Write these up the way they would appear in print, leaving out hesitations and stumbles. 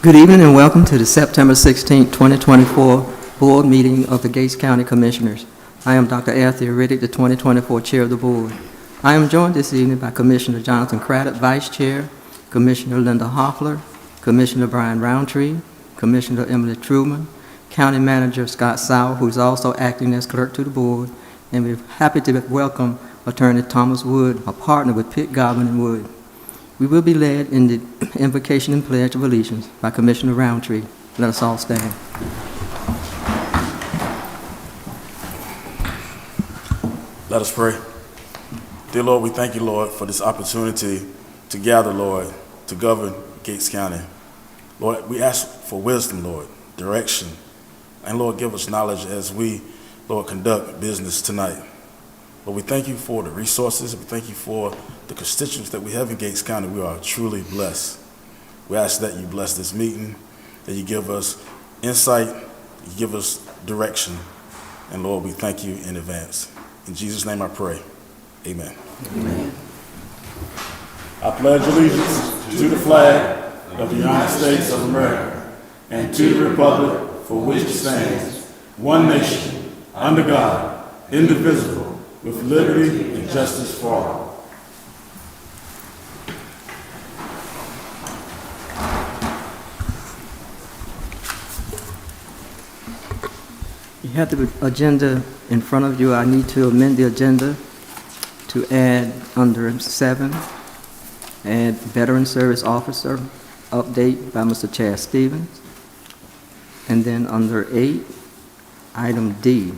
Good evening and welcome to the September 16, 2024 Board Meeting of the Gates County Commissioners. I am Dr. Anthony Riddick, the 2024 Chair of the Board. I am joined this evening by Commissioner Jonathan Craddock, Vice Chair, Commissioner Linda Hoffler, Commissioner Brian Roundtree, Commissioner Emily Truman, County Manager Scott Sauer, who is also acting as Clerk to the Board, and we're happy to welcome Attorney Thomas Wood, a partner with Pitt, Goblin and Wood. We will be led in the invocation and pledge of allegiance by Commissioner Roundtree. Let us all stand. Let us pray. Dear Lord, we thank you, Lord, for this opportunity to gather, Lord, to govern Gates County. Lord, we ask for wisdom, Lord, direction, and Lord, give us knowledge as we, Lord, conduct business tonight. Lord, we thank you for the resources. We thank you for the constituents that we have in Gates County. We are truly blessed. We ask that you bless this meeting, that you give us insight, you give us direction, and Lord, we thank you in advance. In Jesus' name I pray, amen. Amen. I pledge allegiance to the flag of the United States of America and to the republic for which it stands, one nation, under God, indivisible, with liberty and justice for all. You have the agenda in front of you. I need to amend the agenda to add under 7, add Veteran Service Officer update by Mr. Chad Stevens. And then under 8, item D,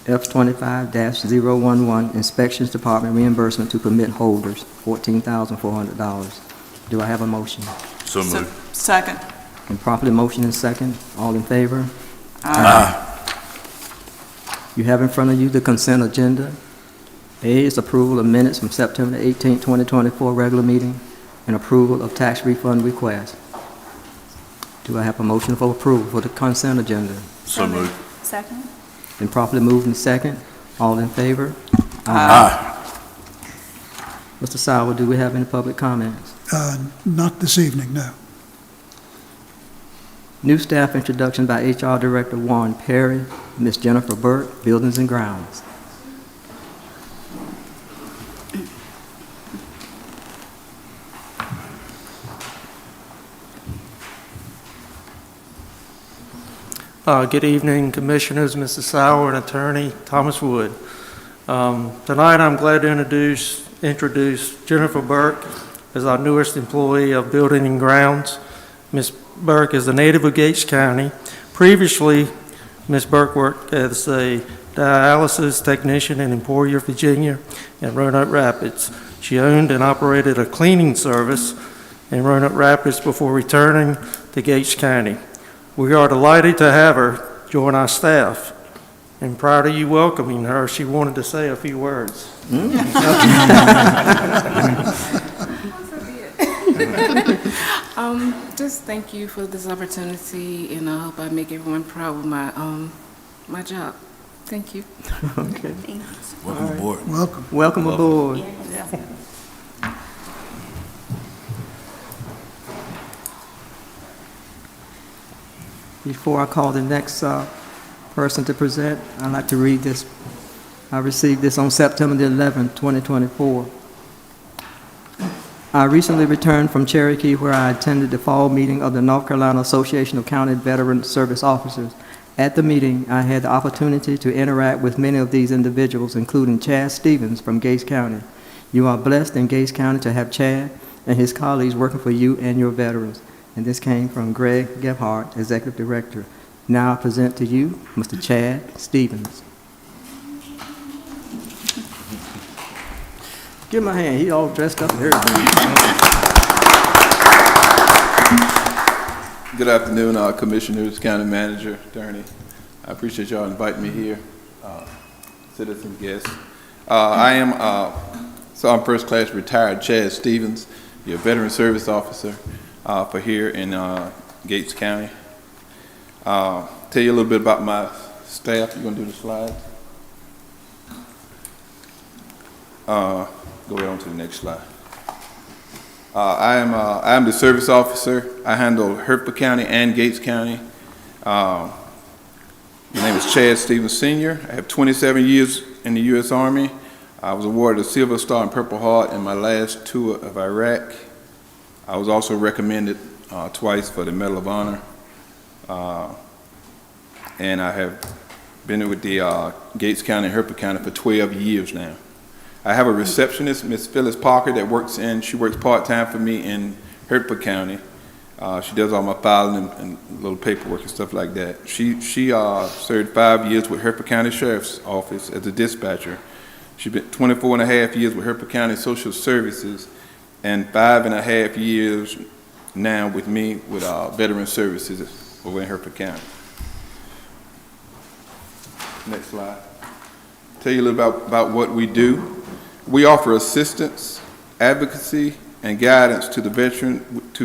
F25-011, Inspections Department reimbursement to permit holders, $14,400. Do I have a motion? So moved. Second. And properly motion and second. All in favor? Aye. You have in front of you the consent agenda. A is approval of minutes from September 18, 2024 regular meeting and approval of tax refund request. Do I have a motion for approval for the consent agenda? So moved. Second. And properly moved and second. All in favor? Aye. Mr. Sauer, do we have any public comments? Not this evening, no. New staff introduction by HR Director Warren Perry, Ms. Jennifer Burke, Buildings and Grounds. Good evening, Commissioners, Mrs. Sauer, and Attorney Thomas Wood. Tonight, I'm glad to introduce Jennifer Burke as our newest employee of Building and Grounds. Ms. Burke is a native of Gates County. Previously, Ms. Burke worked as a dialysis technician in Emporia, Virginia, and Roanoke Rapids. She owned and operated a cleaning service in Roanoke Rapids before returning to Gates County. We are delighted to have her join our staff. And prior to you welcoming her, she wanted to say a few words. Just thank you for this opportunity, and I hope I make everyone proud with my my job. Thank you. Okay. Thanks. Welcome aboard. Welcome. Welcome aboard. Before I call the next person to present, I'd like to read this. I received this on September the 11th, 2024. I recently returned from Cherokee, where I attended the fall meeting of the North Carolina Association of County Veteran Service Officers. At the meeting, I had the opportunity to interact with many of these individuals, including Chad Stevens from Gates County. You are blessed in Gates County to have Chad and his colleagues working for you and your veterans. And this came from Greg Gebhardt, Executive Director. Now I present to you Mr. Chad Stevens. Give him a hand. He's all dressed up and everything. Good afternoon, Commissioners, County Manager, Attorney. I appreciate y'all inviting me here, citizen guests. I'm first class retired Chad Stevens, your Veteran Service Officer for here in Gates County. Tell you a little bit about my staff. You're gonna do the slides? Go right on to the next slide. I am the service officer I handle Hertford County and Gates County. My name is Chad Stevens Sr. I have 27 years in the U.S. Army. I was awarded a Silver Star and Purple Heart in my last tour of Iraq. I was also recommended twice for the Medal of Honor. And I have been with the Gates County and Hertford County for 12 years now. I have a receptionist, Miss Phyllis Parker, that she works part-time for me in Hertford County. She does all my filing and little paperwork and stuff like that. She served 5 years with Hertford County Sheriff's Office as a dispatcher. She spent 24 and a half years with Hertford County Social Services and 5.5 years now with me with Veteran Services over in Hertford County. Next slide. Tell you a little about what we do. We offer assistance, advocacy, and guidance to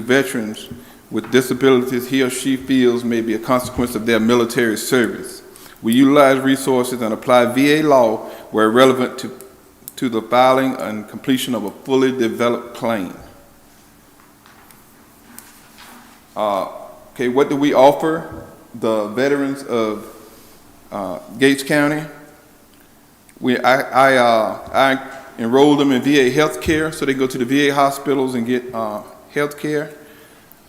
veterans with disabilities he or she feels may be a consequence of their military service. We utilize resources and apply VA law where relevant to the filing and completion of a fully developed claim. Okay, what do we offer the veterans of Gates County? I enroll them in VA health care so they go to the VA hospitals and get health care.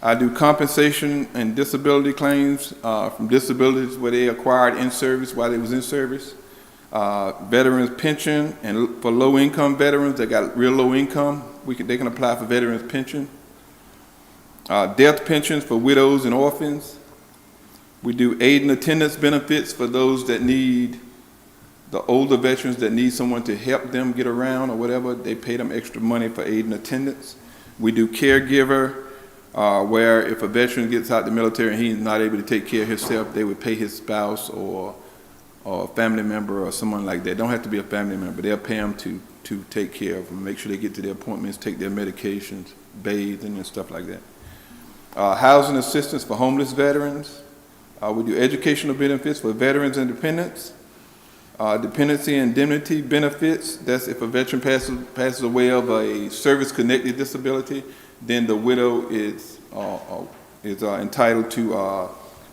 I do compensation and disability claims from disabilities where they acquired in service while they was in service. Veterans pension, and for low-income veterans that got real low income, they can apply for veterans pension. Death pensions for widows and orphans. We do aid and attendance benefits for those that need, the older veterans that need someone to help them get around or whatever. They pay them extra money for aid and attendance. We do caregiver, where if a veteran gets out the military and he's not able to take care of himself, they would pay his spouse or a family member or someone like that. Don't have to be a family member. They'll pay them to take care of them, make sure they get to their appointments, take their medications, bathing and stuff like that. Housing assistance for homeless veterans. We do educational benefits for veterans and dependents. Dependency and indemnity benefits. That's if a veteran passes away of a service-connected disability, then the widow is entitled to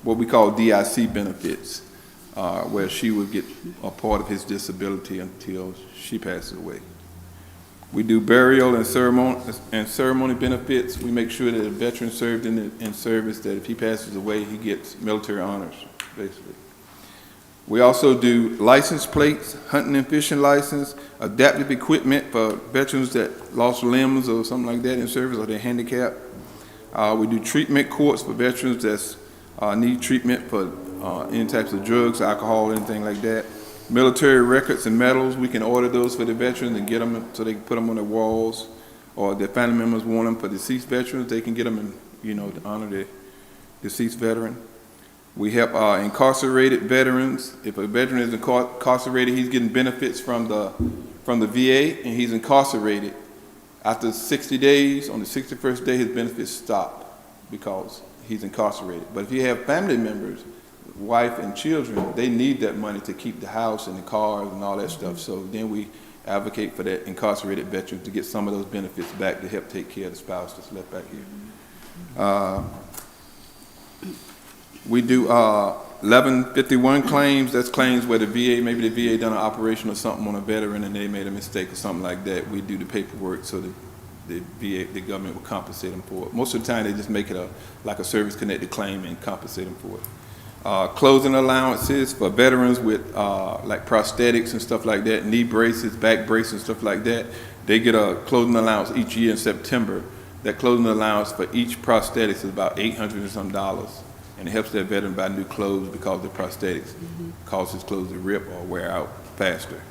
what we call DIC benefits, where she would get a part of his disability until she passes away. We do burial and ceremony benefits. We make sure that a veteran served in service, that if he passes away, he gets military honors, basically. We also do license plates, hunting and fishing license, adaptive equipment for veterans that lost limbs or something like that in service or they're handicapped. We do treatment courts for veterans that need treatment for any types of drugs, alcohol, anything like that. Military records and medals, we can order those for the veterans and get them so they can put them on their walls, or their family members want them for deceased veterans, they can get them and, to honor the deceased veteran. We help incarcerated veterans. If a veteran is incarcerated, he's getting benefits from the VA and he's incarcerated. After 60 days, on the 61st day, his benefits stop because he's incarcerated. But if you have family members, wife and children, they need that money to keep the house and the cars and all that stuff. So then we advocate for that incarcerated veteran to get some of those benefits back to help take care of the spouse that's left back here. We do 1151 claims. That's claims where the VA, maybe the VA done an operation or something on a veteran and they made a mistake or something like that. We do the paperwork so that the VA, the government will compensate them for it. Most of the time they just make it like a service-connected claim and compensate them for it. Clothing allowances for veterans with like prosthetics and stuff like that, knee braces, back braces and stuff like that. They get a clothing allowance each year in September. That clothing allowance for each prosthetic is about $800 and some dollars. And it helps that veteran buy new clothes because the prosthetics cause his clothes to rip or wear out faster.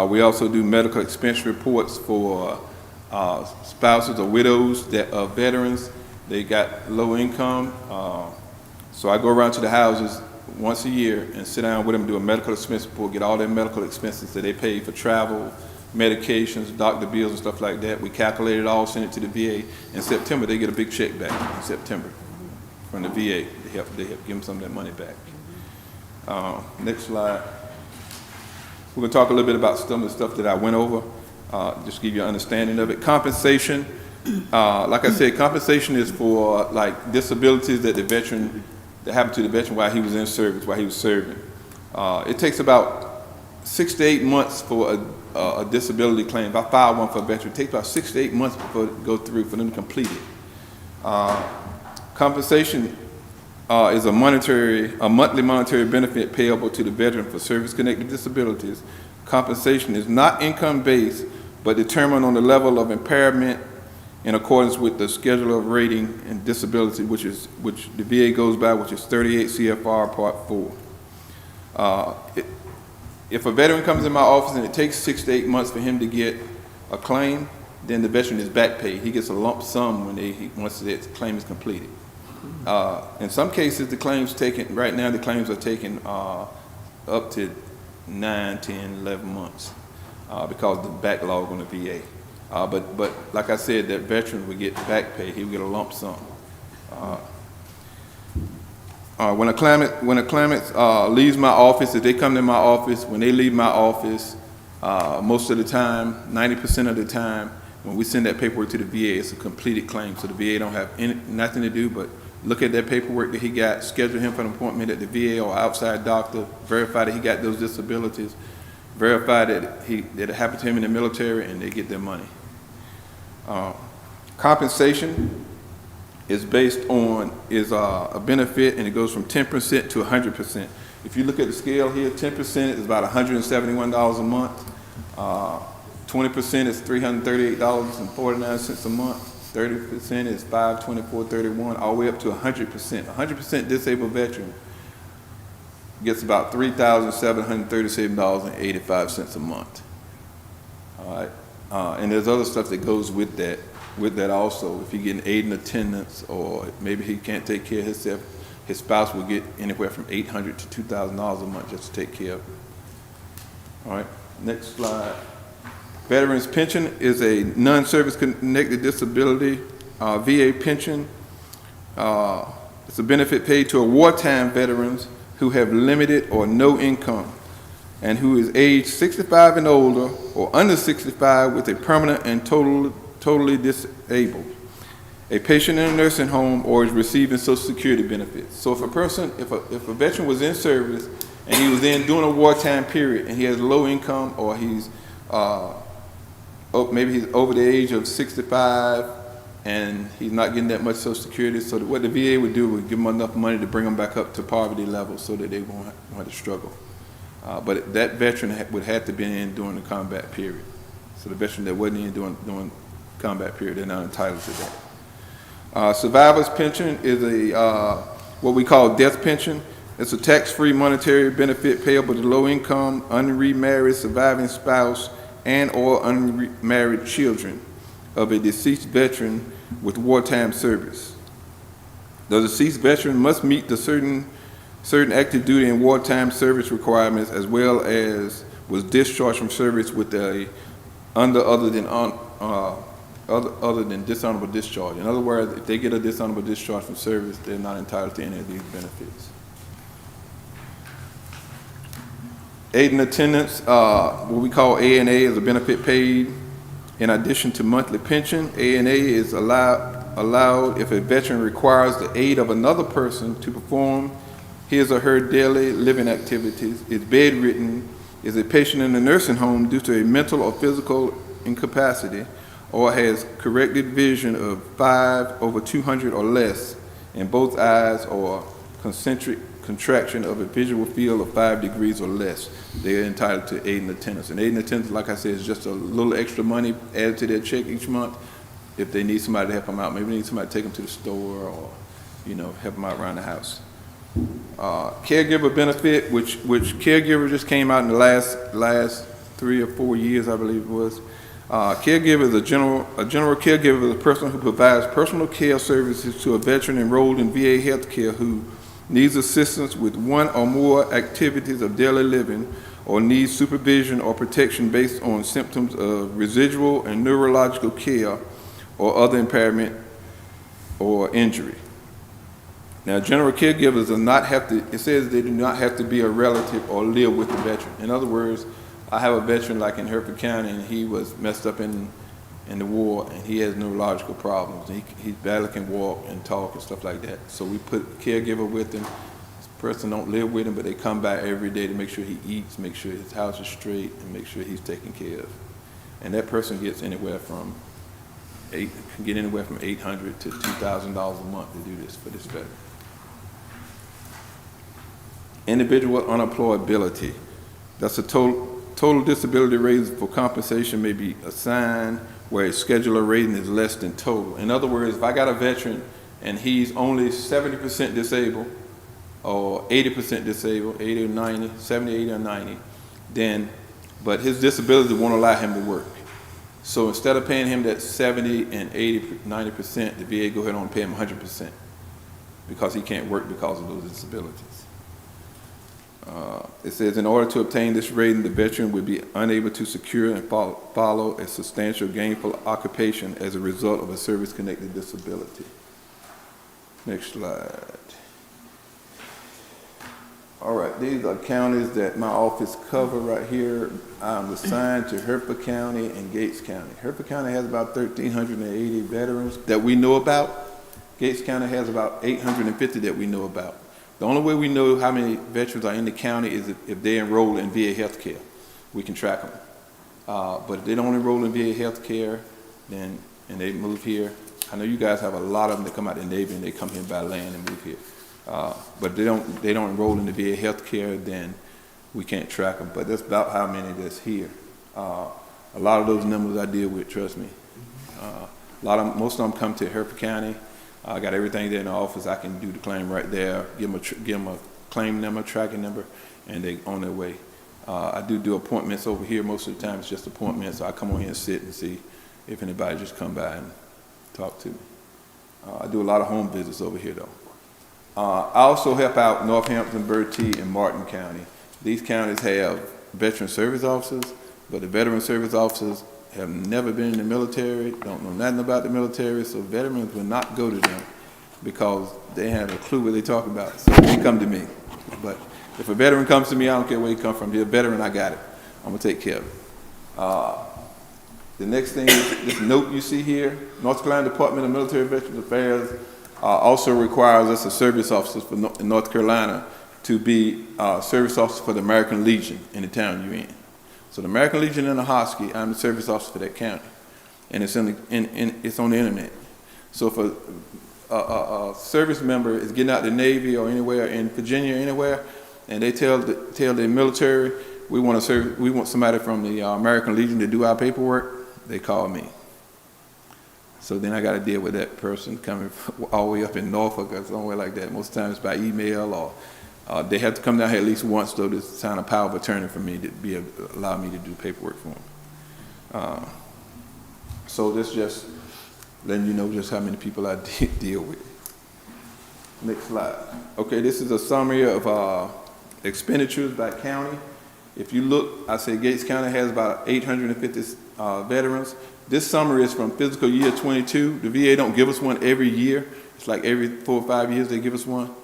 We also do medical expense reports for spouses or widows that are veterans. They got low income. So I go around to the houses once a year and sit down with them, do a medical expense report, get all their medical expenses that they pay for travel, medications, doctor bills and stuff like that. We calculate it all, send it to the VA. In September, they get a big check back in September from the VA. They help give them some of that money back. Next slide. We're going to talk a little bit about some of the stuff that I went over, just to give you an understanding of it. Compensation. Like I said, compensation is for like disabilities that happened to the veteran while he was in service, while he was serving. It takes about 6 to 8 months for a disability claim. If I file one for a veteran, it takes about 6 to 8 months before it go through for them to complete it. Compensation is a monthly monetary benefit payable to the veteran for service-connected disabilities. Compensation is not income-based, but determined on the level of impairment in accordance with the schedule of rating and disability, which the VA goes by, which is 38 CFR Part 4. If a veteran comes in my office and it takes 6 to 8 months for him to get a claim, then the veteran is back paid. He gets a lump sum once the claim is completed. In some cases, the claims are taken up to 9, 10, 11 months because of the backlog on the VA. But like I said, that veteran would get back pay. He would get a lump sum. When a claimant leaves my office, if they come to my office, when they leave my office, most of the time, 90% of the time, when we send that paperwork to the VA, it's a completed claim. So the VA don't have nothing to do but look at that paperwork that he got, schedule him for an appointment at the VA or outside doctor, verify that he got those disabilities, verify that it happened to him in the military, and they get their money. Compensation is a benefit, and it goes from 10% to 100%. If you look at the scale here, 10% is about $171 a month. 20% is $338.49 a month. 30% is $524.31, all the way up to 100%. 100% disabled veteran gets about $3,737.85 a month. All right, and there's other stuff that goes with that also. If you get an aid in attendance, or maybe he can't take care of himself, his spouse will get anywhere from $800 to $2,000 a month just to take care of him. All right, next slide. Veterans pension is a non-service connected disability VA pension. It's a benefit paid to wartime veterans who have limited or no income and who is age 65 and older or under 65 with a permanent and totally disabled, a patient in a nursing home, or is receiving Social Security benefits. So if a veteran was in service and he was during a wartime period and he has low income, or maybe he's over the age of 65 and he's not getting that much Social Security, so what the VA would do would give him enough money to bring him back up to poverty level so that they won't have to struggle. But that veteran would have to be in during the combat period. So the veteran that wasn't in during combat period, they're not entitled to that. Survivor's pension is what we call death pension. It's a tax-free monetary benefit payable to low-income, unremarried surviving spouse and or unmarried children of a deceased veteran with wartime service. The deceased veteran must meet the certain active duty and wartime service requirements, as well as was discharged from service with other than dishonorable discharge. In other words, if they get a dishonorable discharge from service, they're not entitled to any of these benefits. Aid in attendance, what we call A&A, is a benefit paid in addition to monthly pension. A&A is allowed if a veteran requires the aid of another person to perform his or her daily living activities, is bedridden, is a patient in a nursing home due to a mental or physical incapacity, or has corrected vision of 5/200 or less in both eyes, or concentric contraction of a visual field of 5 degrees or less, they are entitled to aid in attendance. And aid in attendance, like I said, is just a little extra money added to their check each month if they need somebody to help them out. Maybe they need somebody to take them to the store, or help them out around the house. Caregiver benefit, which caregiver just came out in the last 3 or 4 years, I believe it was. Caregiver is a general caregiver is a person who provides personal care services to a veteran enrolled in VA healthcare who needs assistance with one or more activities of daily living, or needs supervision or protection based on symptoms of residual and neurological care or other impairment or injury. Now, general caregivers it says they do not have to be a relative or live with the veteran. In other words, I have a veteran like in Hereford County, and he was messed up in in the war, and he has neurological problems. He barely can walk and talk and stuff like that. So we put a caregiver with him. This person don't live with him, but they come by every day to make sure he eats, make sure his house is straight, and make sure he's taken care of. And that person gets anywhere from $800 to $2,000 a month to do this for this veteran. Individual unemployability. That's a total disability rating for compensation may be assigned where a scheduler rating is less than total. In other words, if I got a veteran and he's only 70% disabled or 80% disabled, 80 or 90, 70, 80 or 90, then, but his disability won't allow him to work. So instead of paying him that 70 and 80, 90%, the VA go ahead and pay him 100% because he can't work because of those disabilities. It says, in order to obtain this rating, the veteran would be unable to secure and follow a substantial gainful occupation as a result of a service-connected disability. Next slide. All right, these are counties that my office cover right here. I'm assigned to Hertford County and Gates County. Hertford County has about 1,380 veterans that we know about. Gates County has about 850 that we know about. The only way we know how many veterans are in the county is if they enroll in VA healthcare. We can track them. But if they don't enroll in VA healthcare, then, and they move here, I know you guys have a lot of them that come out of the Navy and they come here and buy land and move here. But they don't enroll in the VA healthcare, then we can't track them. But that's about how many that's here. A lot of those numbers I deal with, trust me. Most of them come to Hertford County. I got everything there in the office. I can do the claim right there, give them a claim number, tracking number, and they on their way. I do appointments over here. Most of the time it's just appointments. So I come on here and sit and see if anybody just come by and talk to me. I do a lot of home visits over here though. I also help out Northampton, Bertie, and Martin County. These counties have veteran service officers, but the veteran service officers have never been in the military, don't know nothing about the military, so veterans will not go to them because they have a clue what they're talking about. So they come to me. But if a veteran comes to me, I don't care where he comes from. If he's a veteran, I got it. I'm going to take care of it. The next thing is this note you see here. North Carolina Department of Military Veterans Affairs also requires us as service officers in North Carolina to be service officers for the American Legion in the town you're in. So the American Legion in Ahoskie, I'm the service officer for that county, and it's it's on the internet. So if a service member is getting out the Navy or anywhere in Virginia, anywhere, and they tell the military we want somebody from the American Legion to do our paperwork, they call me. So then I got to deal with that person coming all the way up in Norfolk or somewhere like that. Most times by email or. They have to come down here at least once, though, to sign a power of attorney for me to allow me to do paperwork for them. So this just letting you know just how many people I deal with. Next slide. Okay, this is a summary of expenditures by county. If you look, I say Gates County has about 850 veterans. This summary is from fiscal year 22. The VA don't give us one every year. It's like every 4 or 5 years they give us one.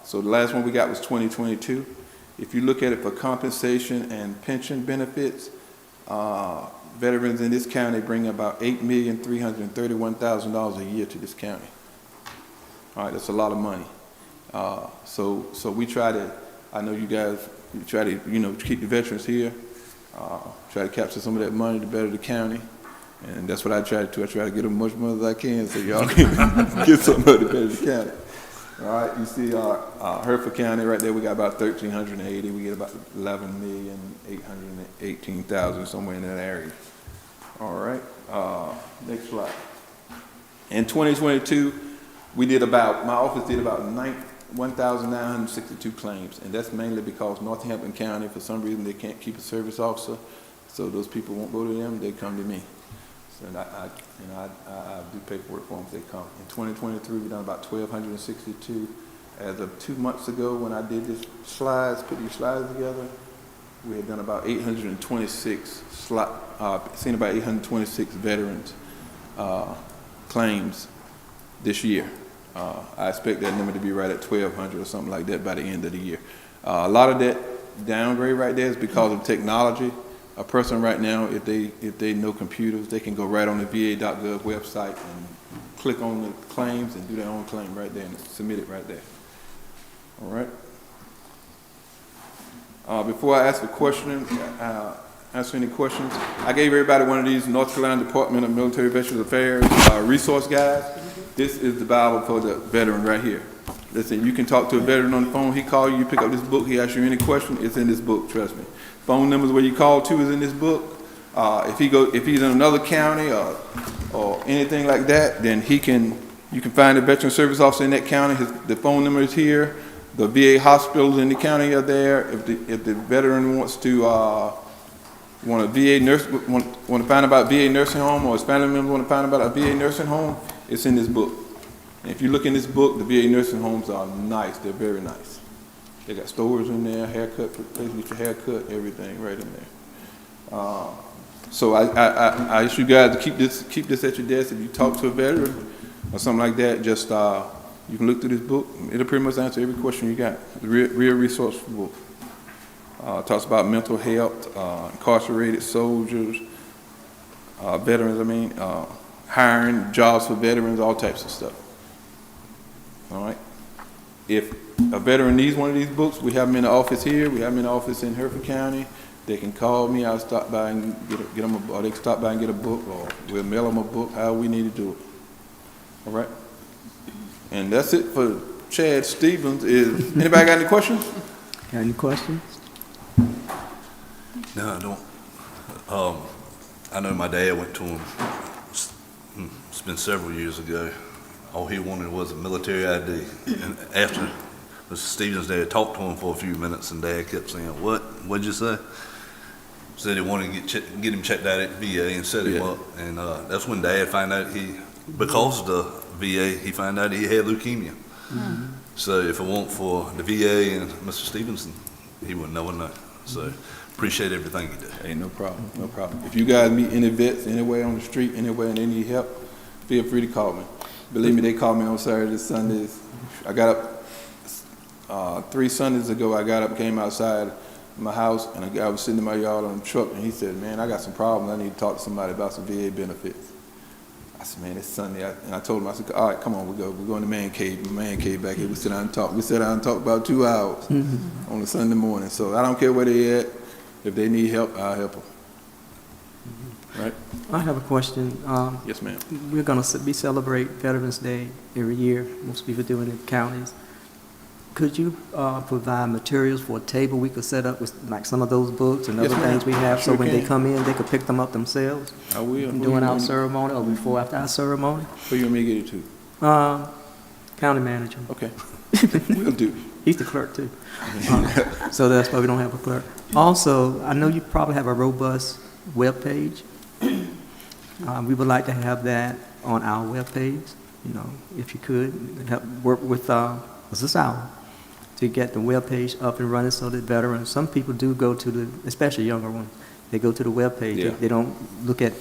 So the last one we got was 2022. If you look at it for compensation and pension benefits, veterans in this county bring about $8,331,000 a year to this county. All right, that's a lot of money. So we try to, I know you guys, we try to, keep the veterans here, try to capture some of that money to better the county. And that's what I try to do. I try to get them as much money as I can so y'all can get some money to better the county. All right, you see Hertford County right there, we got about 1,380. We get about 11,818,000, somewhere in that area. All right, next slide. In 2022, my office did about 1,962 claims, and that's mainly because Northampton County, for some reason, they can't keep a service officer, so those people won't go to them, they come to me. So I do paperwork for them if they come. In 2023, we've done about 1,262. As of 2 months ago, when I did put these slides together, we had done about 826, seen about 826 veterans claims this year. I expect that number to be right at 1,200 or something like that by the end of the year. A lot of that downgrade right there is because of technology. a person right now, if they know computers, they can go right on the VA.gov website and click on the claims and do their own claim right there and submit it right there. All right. Before I ask a question, answer any questions, I gave everybody one of these North Carolina Department of Military Veterans Affairs resource guides. This is the Bible for the veteran right here. Listen, you can talk to a veteran on the phone. He call you, you pick up this book, he asks you any question, it's in this book, trust me. Phone numbers where you call to is in this book. If he's in another county or anything like that, then you can find a veteran service officer in that county. The phone number is here. The VA hospitals in the county are there. If the veteran wants to want to find about VA nursing home, or his family members want to find about a VA nursing home, it's in this book. And if you look in this book, the VA nursing homes are nice. They're very nice. They got stores in there, haircut, place to get your haircut, everything right in there. So I ask you guys to keep this at your desk. If you talk to a veteran or something like that, just you can look through this book. It'll pretty much answer every question you got. The real resource book. Talks about mental health, incarcerated soldiers, veterans, hiring jobs for veterans, all types of stuff. All right. If a veteran needs one of these books, we have them in the office here. We have them in the office in Hereford County. They can call me. I'll stop by and get them, or they can stop by and get a book, or we'll mail them a book, how we need to do it. All right. And that's it for Chad Stevens. Anybody got any questions? Got any questions? No, I don't. I know my dad went to him, it's been several years ago. All he wanted was a military ID. And after Mr. Stevens' dad talked to him for a few minutes, and Dad kept saying, what'd you say? Said he wanted to get him checked out at the VA and set him up. And that's when Dad found out because of the VA, he found out he had leukemia. Mm-hmm. So if it weren't for the VA and Mr. Stevenson, he would never know. So appreciate everything you did. Hey, no problem, no problem. If you guys meet any vets anywhere on the street, anywhere, and they need help, feel free to call me. Believe me, they call me on Saturdays, Sundays. I got up 3 Sundays ago. I got up, came outside my house, and a guy was sitting in my yard on the truck, and he said, "Man, I got some problems. I need to talk to somebody about some VA benefits." I said, "Man, it's Sunday." And I told him, I said, "All right, come on, we're going to man cave. The man cave back here. We sit down and talk. We sat down and talked about 2 hours on a Sunday morning. So I don't care where they at. If they need help, I'll help them. Right? I have a question. Yes, ma'am. We're going to be celebrate Veterans Day every year. Most people do it in counties. Could you provide materials for a table we could set up with like some of those books and Yes, other ma'am. things we have, so Sure when they can. come in, they could pick them up themselves I will. during our ceremony or before after our ceremony? Who you want me to get it to? County manager. Okay. We'll do. He's the clerk too. So that's why we don't have a clerk. Also, I know you probably have a robust web page. We would like to have that on our web page, if you could, help work with this hour to get the web page up and running so that veterans, some people do go to especially younger ones, they go to the web page. Yeah. They don't look at,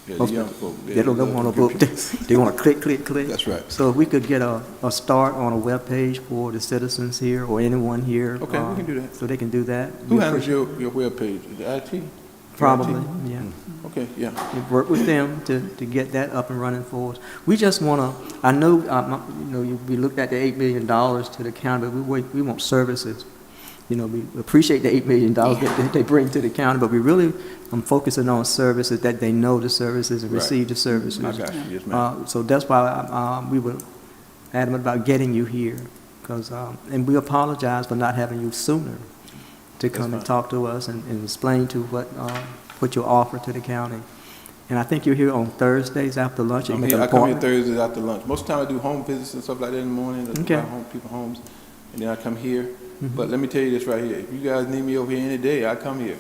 Yeah, most the young people, folk, they don't want to book. They want to click. That's right. So if we could get a start on a web page for the citizens here or anyone here. Okay, we can do that. So they can do that. Who We handles appreciate- your web page? The IT? Probably, IT? yeah. Okay, yeah. We work with them to get that up and running for us. We just want to, I know, we looked at the $8 million to the county, but we want services. We appreciate the $8 million that they bring to the county, but we really, I'm focusing on services, that they know the services and Right. receive the services. I got you. Yes, ma'am. So that's why we were adamant about getting you here, because, and we apologize for not having you sooner to come and fine. talk to us and explain to what you offer to the county. And I think you're here on Thursdays after lunch. You I'm make here, an I come here appointment. Thursdays after lunch. Most of the time I do home visits and stuff like that in the morning. Okay. Home, people homes. And then I come here. But let me tell you this right here. If you guys need me over here any day, I come here.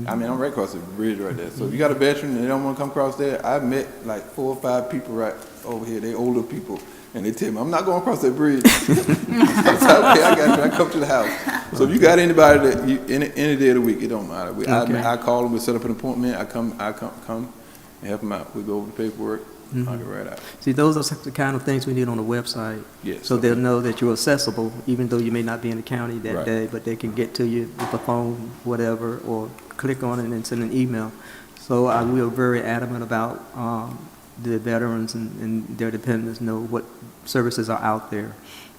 I'm right across the bridge right there. So if you got a veteran and they don't want to come across there, I've met like 4 or 5 people right over here. They older people. And they tell me, I'm not going across that bridge. I said, okay, I got you. I come to the house. So if you got anybody that any day of the week, it don't matter. I call them, we set up an appointment. I come and help them out. We go over the paperwork. Knock it right out. See, those are the kind of things we need on the website. Yes, So they'll okay. know that you're accessible, even though you may not be in the county that Right. day, but they can get to you with a phone, whatever, or click on it and send an email. So we are very adamant about the veterans and their dependents know what services are out there.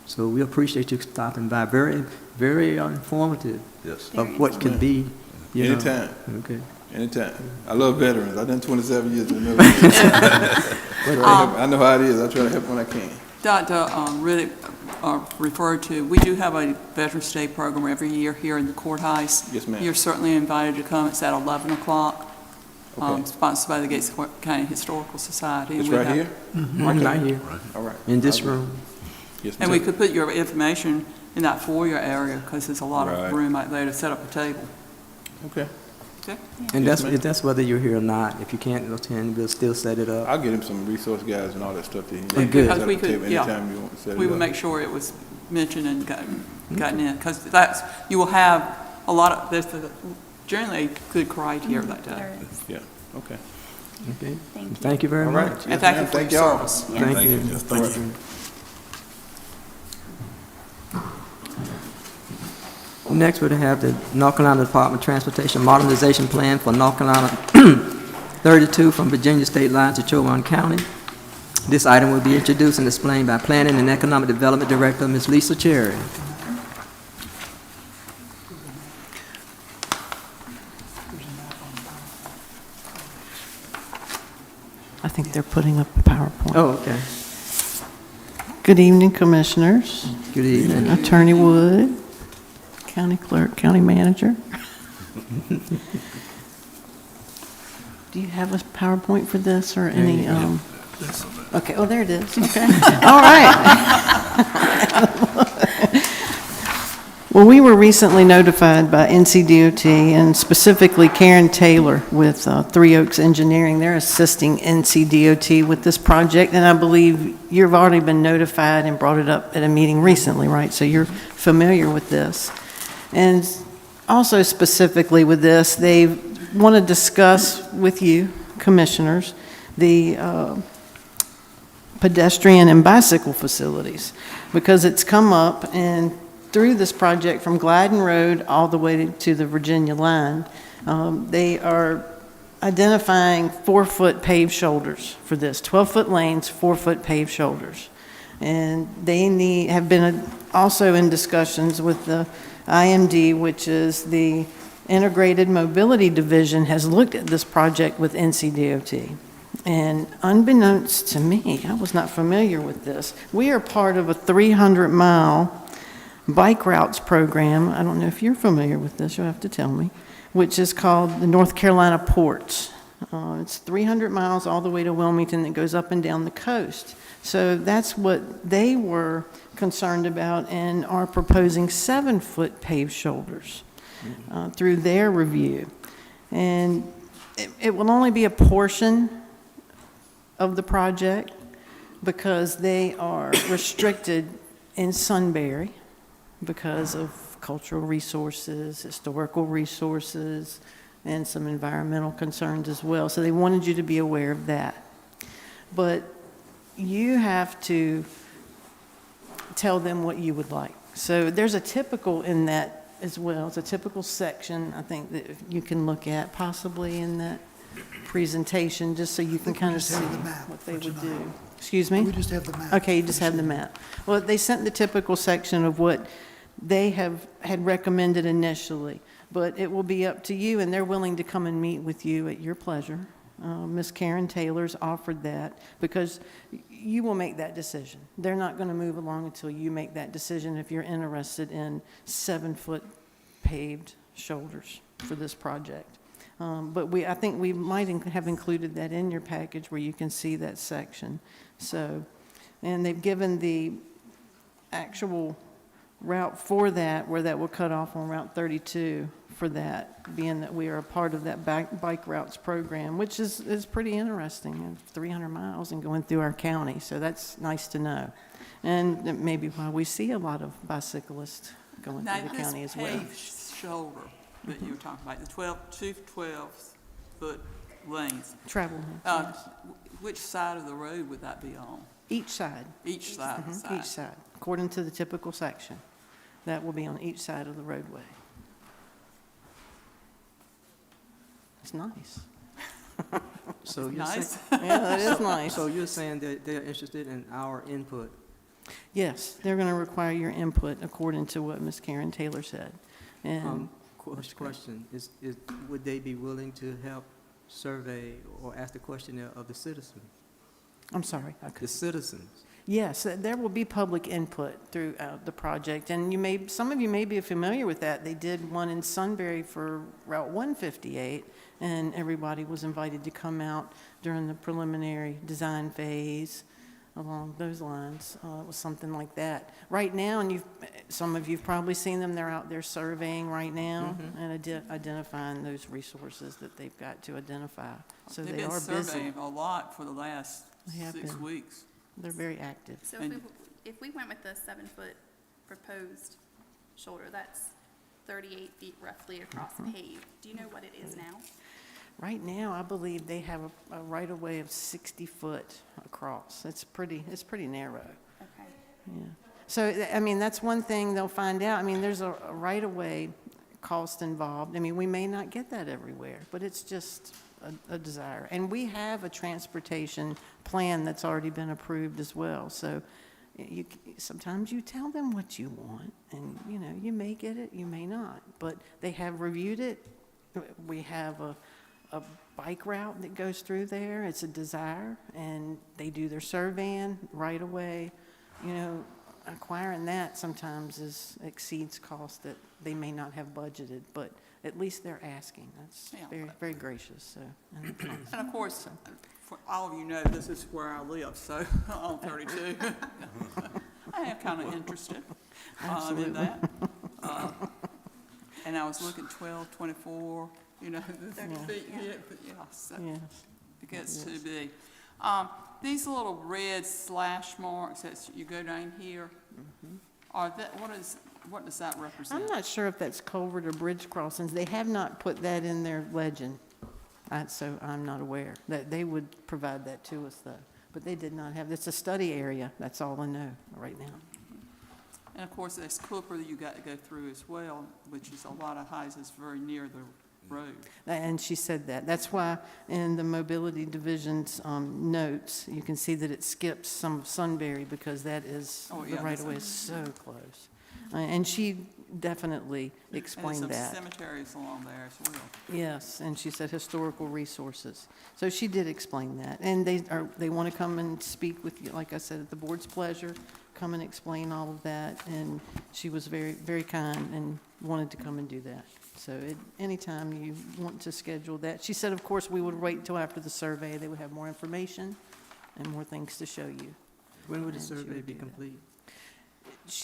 So we appreciate you stopping by. Very, very informative Yes. of what could be. You know. Anytime. Okay. Anytime. I love veterans. I've done 27 years in the military. I know how it is. I try to help when I can. Dr. Riddick referred to, we do have a Veterans Day program every year here in the courthouse. Yes, ma'am. You're certainly invited to come. It's at 11 o'clock, Okay. sponsored by the Gates County Historical Society. It's And we right have- here? Right here, All right. in this room. Yes, And ma'am. we could put your information in that foyer area because there's a lot Right. of room out there to set up a table. Okay. Okay? And Yes, that's whether you're here or not. If you can't attend, we'll still set it up. I'll get him some resource guides and all that stuff that he needs. Good. Set Because up we a could- table yeah. anytime you want to set it We would up. make sure it was mentioned and gotten in, because that's, you will have a lot of, there's generally a good crowd here that day. Yeah, okay. Okay. Thank you. Thank you very All right. much. Yes, And thank you ma'am. for Thank your y'all. service. Thank you. Yes, thank you. Next, we'll have the North Carolina Department of Transportation Modernization Plan for North Carolina 32 from Virginia State Line to Chowan County. This item will be introduced and explained by Planning and Economic Development Director, Ms. Lisa Cherry. I think they're putting up a PowerPoint. Oh, okay. Good evening, Commissioners, Good evening. Attorney Wood, County Clerk, County Manager. Do you have a PowerPoint for this or any? Okay, oh, there it is, okay. All right. Well, we were recently notified by NCDOT and specifically Karen Taylor with Three Oaks Engineering. They're assisting NCDOT with this project, and I believe you've already been notified and brought it up at a meeting recently, right? So you're familiar with this. And also specifically with this, they want to discuss with you, Commissioners, the pedestrian and bicycle facilities, because it's come up and through this project from Gladden Road all the way to the Virginia line, they are identifying 4-foot paved shoulders for this, 12-foot lanes, 4-foot paved shoulders. And they have been also in discussions with the IMD, which is the Integrated Mobility Division, has looked at this project with NCDOT. And unbeknownst to me, I was not familiar with this, we are part of a 300-mile bike routes program. I don't know if you're familiar with this, you'll have to tell me, which is called the North Carolina Ports. It's 300 miles all the way to Wilmington that goes up and down the coast. So that's what they were concerned about and are proposing 7-foot paved shoulders through their review. And it will only be a portion of the project because they are restricted in Sunbury because of cultural resources, historical resources, and some environmental concerns as well. So they wanted you to be aware of that. But you have to tell them what you would like. So there's a typical in that as well. It's a typical section, I think, that you can look at possibly in that presentation, just so you can kind of just see have the map what they for would tonight. do. Excuse me? We just have the map. Okay, you just have the map. Well, they sent the typical section of what they had recommended initially, but it will be up to you, and they're willing to come and meet with you at your pleasure. Ms. Karen Taylor's offered that because you will make that decision. They're not going to move along until you make that decision if you're interested in 7-foot paved shoulders for this project. But I think we might have included that in your package where you can see that section. So, and they've given the actual route for that, where that will cut off on Route 32 for that, being that we are a part of that bike routes program, which is pretty interesting, 300 miles and going through our county. So that's nice to know. And maybe why we see a lot of bicyclists going Now, through the county as well. this paved shoulder that you were talking about, the 2 12-foot lanes. Travel lanes, Uh, yes. Which side of the road would that be on? Each side. Each side? Each side, according to the typical section. That will be on each side of the roadway. It's nice. So you're Nice. saying, Yeah, that is nice. so you're saying that they're interested in our input? Yes, they're going to require your input according to what Ms. Karen Taylor said. And Question, would they be willing to help survey or ask the questionnaire of the citizens? I'm sorry. The citizens? Yes, there will be public input throughout the project, and some of you may be familiar with that. They did one in Sunbury for Route 158, and everybody was invited to come out during the preliminary design phase along those lines. It was something like that. Right now, and some of you've probably seen them, they're out there surveying right now and identifying those resources that they've got to identify. So They've they been are surveying busy. a lot for the last They have 6 been. weeks. They're very active. So And- if we went with the 7-foot proposed shoulder, that's 38 feet roughly across paved. Do you know what it is now? Right now, I believe they have a right-of-way of 60 foot across. It's pretty narrow. Okay. Yeah. So, I mean, that's one thing they'll find out. I mean, there's a right-of-way cost involved. I mean, we may not get that everywhere, but it's just a desire. And we have a transportation plan that's already been approved as well. So sometimes you tell them what you want, and, you may get it, you may not. But they have reviewed it. We have a bike route that goes through there. It's a desire, and they do their surveying right away. Acquiring that sometimes exceeds costs that they may not have budgeted, but at least they're asking. That's Yeah. very, very gracious, so. And it's nice. And of course, for all of you know, this is where I live, so on 32. I am kind of interested in that. And I was looking 12, 24, the feet, so Yes. it gets to be. These little red slash marks that you go down here, what does that represent? I'm not sure if that's culvert or bridge crossings. They have not put that in their legend, so I'm not aware. That they would provide that to us, though. But they did not have, it's a study area. That's all I know right now. And of course, there's Cooper that you got to go through as well, which is a lot of houses very near the road. And she said that. That's why in the mobility division's notes, you can see that it skips some of Sunbury because that is, Oh, the yeah, right of way is so close. And she definitely explained And that. there's some cemeteries along there as well. Yes, and she said historical resources. So she did explain that. And they want to come and speak with you, like I said, at the board's pleasure, come and explain all of that. And she was very, very kind and wanted to come and do that. So anytime you want to schedule that. She said, of course, we would wait until after the survey. They would have more information and more things to show you. When would the And she survey would be do that. complete?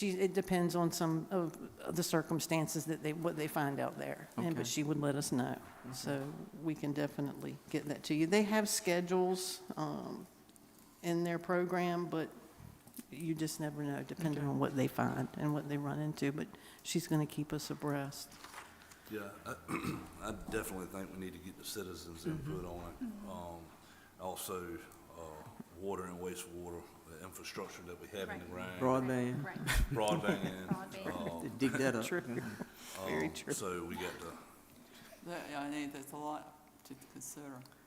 It depends on some of the circumstances what they find out there. Okay. But she would let us know. So we can definitely get that to you. They have schedules in their program, but you just never know, depending on what they find and what they run into. But she's going to keep us abreast. Yeah, I definitely think we need to get the citizens' input on it. Also, water and wastewater, the infrastructure that we have in the ground. Broadband? Right. Broadband. Broadband. Dig that up. True. Very true. So we got to, I think there's a lot to consider.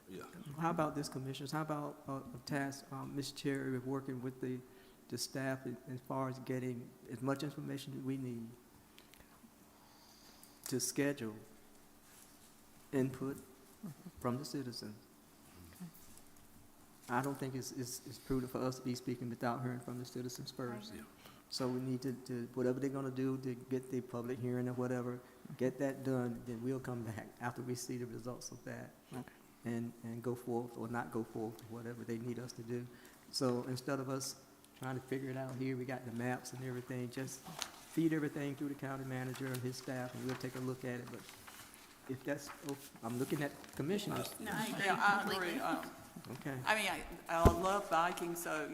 yeah. How about this, Commissioners? How about a task, Ms. Cherry, with working with the staff as far as getting as much information that we need to schedule input from the citizens? I don't think it's prudent for us to be speaking without hearing from the citizens first. Yeah. So we need to, whatever they're gonna do to get the public hearing or whatever, get that done, then we'll come back after we see the results of that. Okay. And go forth or not go forth, whatever they need us to do. So instead of us trying to figure it out here, we got the maps and everything, just feed everything through the county manager and his staff, and we'll take a look at it. But if that's, I'm looking at commissioners. No, I agree Yeah, I completely. agree. Okay. I mean, I love biking, so,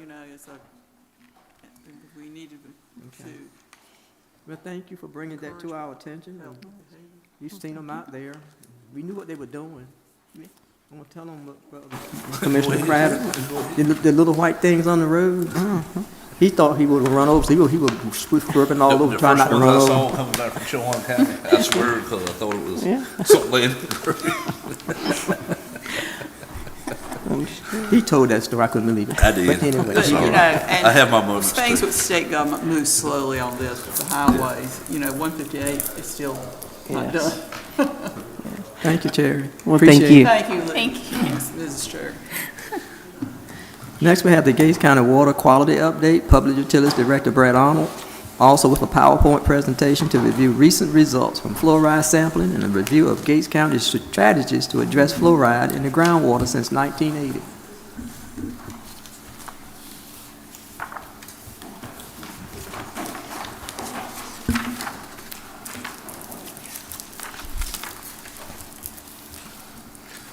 we needed Okay. to. Well, thank you for bringing that to our attention. You've seen them out there. We knew what they were doing. I'm gonna tell them, Commissioner Crowder, the little white things on the road. He thought he would run over, so he was swerving all over, trying not to run The first over. one I saw coming back from Chowan County, I swear, because I thought it was Yeah. something laying in the road. He told that story, I couldn't believe it. I did. But anyway, But, That's you all know, right. and I have my moments, things too. with state government move slowly on this, with the highways, 158 is still not Yes. done. thank you, Terry. Well, Appreciate thank you. it. Thank you, Lee. Thank you. Yes, Mrs. Chair. Next, we have the Gates County Water Quality Update, Public Utilities Director Brad Arnold, also with a PowerPoint presentation to review recent results from fluoride sampling and a review of Gates County's strategies to address fluoride in the groundwater since 1980.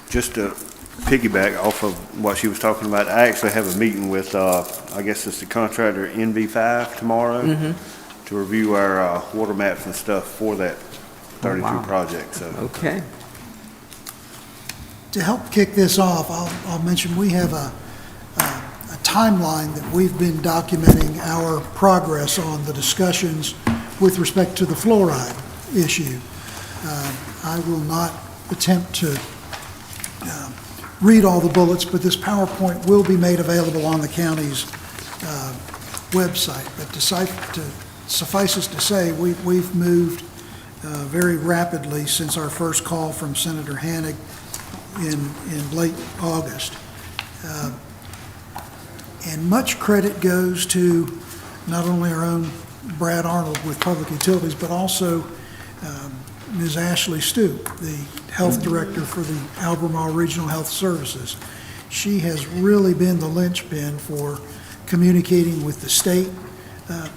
Just to piggyback off of what she was talking about, I actually have a meeting with, I guess it's the contractor NV5 tomorrow to review our water maps and stuff for that 32 wow. project, so. Okay. To help kick this off, I'll mention we have a timeline that we've been documenting our progress on the discussions with respect to the fluoride issue. I will not attempt to read all the bullets, but this PowerPoint will be made available on the county's website. But to suffice us to say, we've moved very rapidly since our first call from Senator Hannig in late August. And much credit goes to not only our own Brad Arnold with Public Utilities, but also Ms. Ashley Stoop, the Health Director for the Albemarle Regional Health Services. She has really been the linchpin for communicating with the state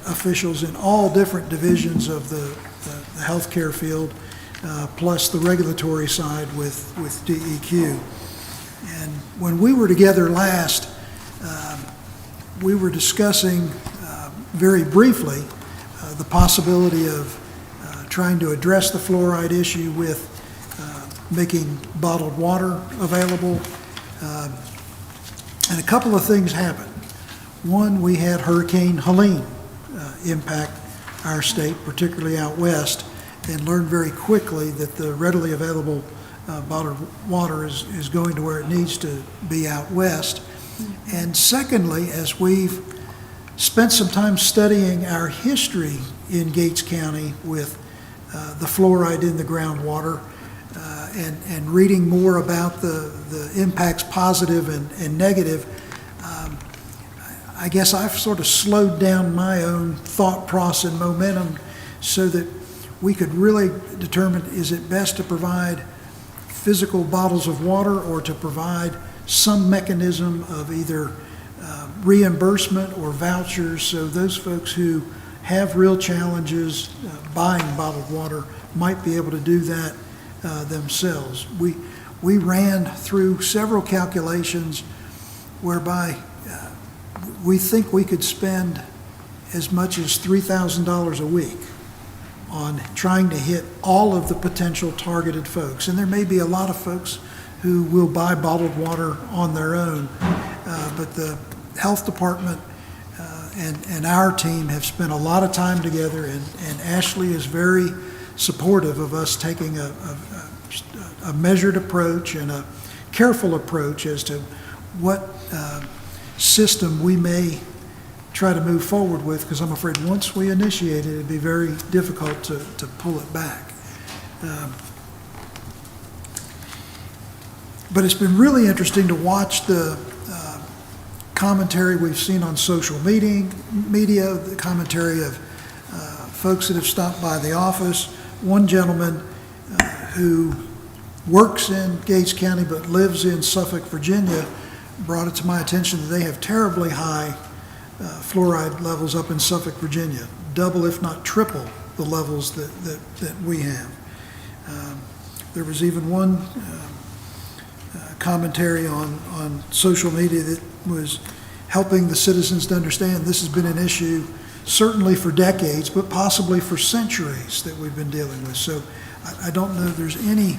officials in all different divisions of the healthcare field, plus the regulatory side with DEQ. And when we were together last, we were discussing very briefly the possibility of trying to address the fluoride issue with making bottled water available. And a couple of things happened. One, we had Hurricane Helene impact our state, particularly out west, and learned very quickly that the readily available bottled water is going to where it needs to be out west. And secondly, as we've spent some time studying our history in Gates County with the fluoride in the groundwater and reading more about the impacts, positive and negative, I guess I've sort of slowed down my own thought process and momentum so that we could really determine, is it best to provide physical bottles of water or to provide some mechanism of either reimbursement or vouchers, so those folks who have real challenges buying bottled water might be able to do that themselves. We ran through several calculations whereby we think we could spend as much as $3,000 a week on trying to hit all of the potential targeted folks. And there may be a lot of folks who will buy bottled water on their own, but the health department and our team have spent a lot of time together, and Ashley is very supportive of us taking a measured approach and a careful approach as to what system we may try to move forward with, because I'm afraid once we initiate it, it'd be very difficult to pull it back. But it's been really interesting to watch the commentary we've seen on social media, the commentary of folks that have stopped by the office. One gentleman who works in Gates County but lives in Suffolk, Virginia, brought it to my attention that they have terribly high fluoride levels up in Suffolk, Virginia, double if not triple the levels that we have. There was even one commentary on social media that was helping the citizens to understand this has been an issue certainly for decades, but possibly for centuries that we've been dealing with. So I don't know if there's any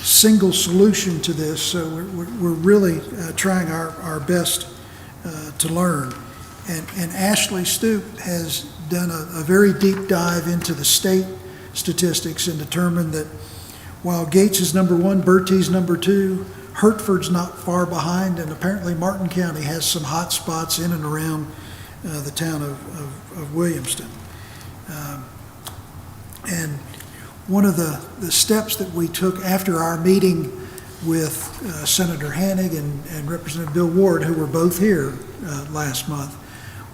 single solution to this, so we're really trying our best to learn. And Ashley Stoop has done a very deep dive into the state statistics and determined that while Gates is number one, Bertie's number two, Hertford's not far behind, and apparently Martin County has some hot spots in and around the town of Williamston. And one of the steps that we took after our meeting with Senator Hannig and Representative Bill Ward, who were both here last month,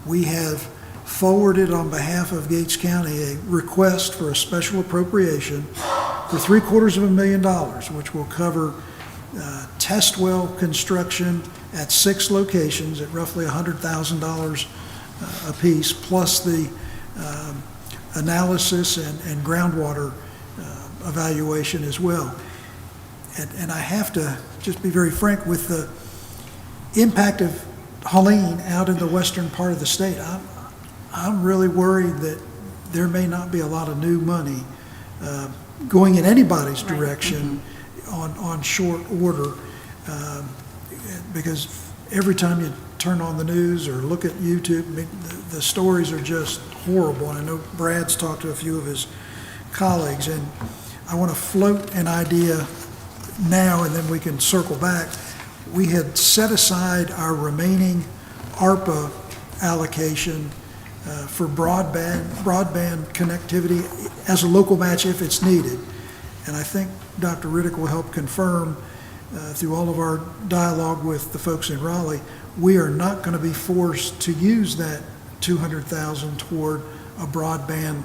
we have forwarded on behalf of Gates County a request for a special appropriation for $750,000, which will cover test well construction at 6 locations at roughly $100,000 apiece, plus the analysis and groundwater evaluation as well. And I have to just be very frank with the impact of Helene out in the western part of the state. I'm really worried that there may not be a lot of new money going in anybody's direction on short order, because every time you turn on the news or look at YouTube, the stories are just horrible. And I know Brad's talked to a few of his colleagues, and I want to float an idea now, and then we can circle back. We had set aside our remaining ARPA allocation for broadband connectivity as a local match if it's needed. And I think Dr. Riddick will help confirm through all of our dialogue with the folks in Raleigh, we are not going to be forced to use that $200,000 toward a broadband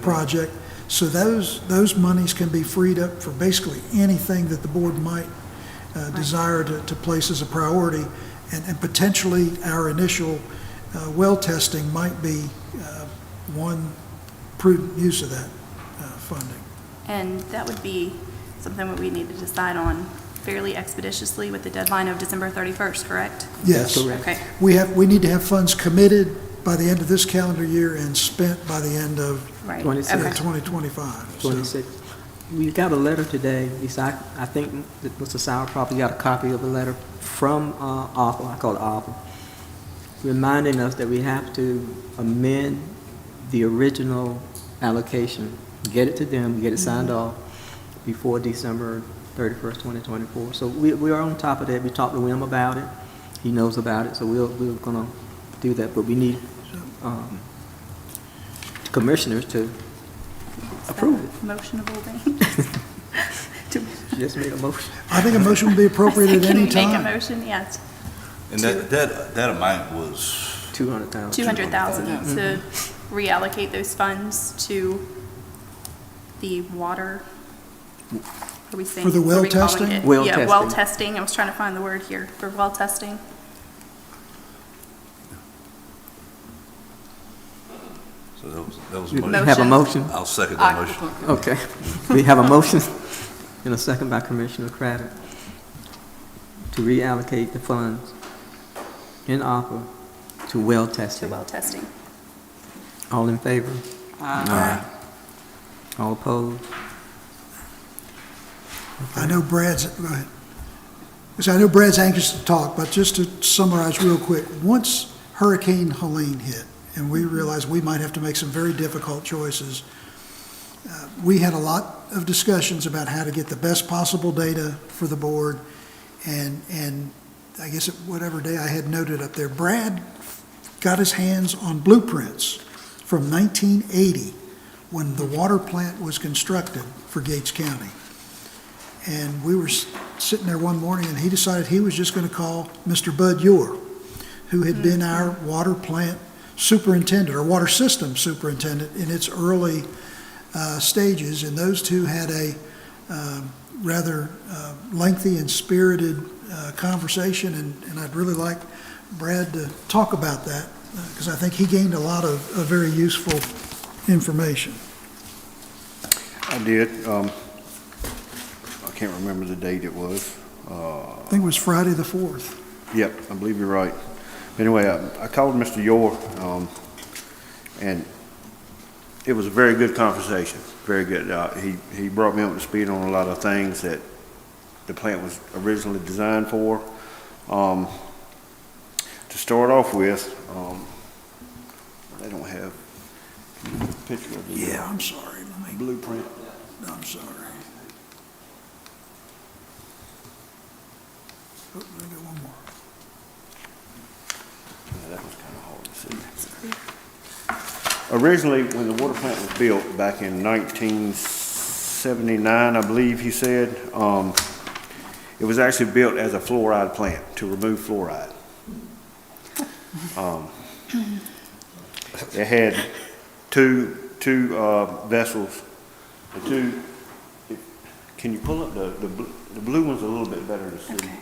project. So those monies can be freed up for basically anything that the board might desire to place as a priority, and potentially our initial well testing might be one prudent use of that funding. And that would be something that we need to decide on fairly expeditiously with the deadline of December 31st, correct? Yes. Okay. We need to have funds committed by the end of this calendar year and spent by the end of Right. 2025. 26. We got a letter today. I think that Mr. Sauer probably got a copy of the letter from ARPA, I call it ARPA, reminding us that we have to amend the original allocation, get it to them, get it signed off before December 31st, 2024. So we are on top of that. We talked to Wim about it. He knows about it, so we're going to do that. But we need commissioners to approve it. Motionable thing. Just made a motion. I think a motion would be appropriate at Can any we make a time. motion? Yes. And that amount was, 200,000. 200,000 to reallocate those funds to the water. Are we saying? For the well what are we calling testing? it? Well Yeah, well testing. testing. I was trying to find the word here for well testing. so that was a We motion. have a motion. I'll second that motion. Okay. We have a motion and a second by Commissioner Craddock to reallocate the funds in ARPA to well To testing. well testing. All in favor? All opposed? I know Brad's, go ahead. Because I know Brad's anxious to talk, but just to summarize real quick, once Hurricane Helene hit, and we realized we might have to make some very difficult choices, we had a lot of discussions about how to get the best possible data for the board, and I guess whatever day I had noted up there, Brad got his hands on blueprints from 1980 when the water plant was constructed for Gates County. And we were sitting there one morning, and he decided he was just going to call Mr. Bud Ewer, who had been our water plant superintendent, or water system superintendent in its early stages. And those two had a rather lengthy and spirited conversation, and I'd really like Brad to talk about that, because I think he gained a lot of very useful information. I did. I can't remember the date it was. I think it was Friday the 4th. Yep, I believe you're right. Anyway, I called Mr. Yore, and it was a very good conversation, very good. He brought me up to speed on a lot of things that the plant was originally designed for. To start off with, they don't have a picture of the Yeah, I'm sorry. blueprint. I'm sorry. Oh, let me go one more. Yeah, that was kind of hard to see. Originally, when the water plant was built back in 1979, I believe he said, it was actually built as a fluoride plant to remove fluoride. It had two vessels. Can you pull up the blue one's a little bit better to see. Okay.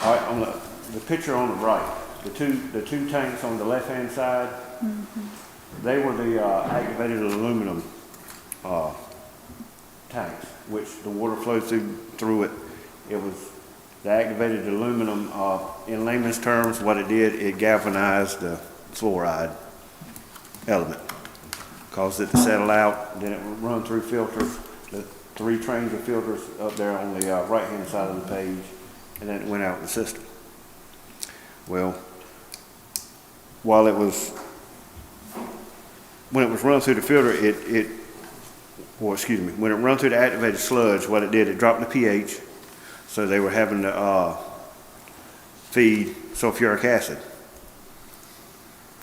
All right, on the picture on the right, the two tanks on the left-hand side, they were the activated aluminum tanks, which the water flowed through it. It was the activated aluminum, in layman's terms, what it did, it galvanized the fluoride element, caused it to settle out, then it would run through filters, the 3 trains of filters up there on the right-hand side of the page, and then it went out in the system. Well, when it was run through the filter, when it run through the activated sludge, what it did, it dropped the pH, so they were having to feed sulfuric acid.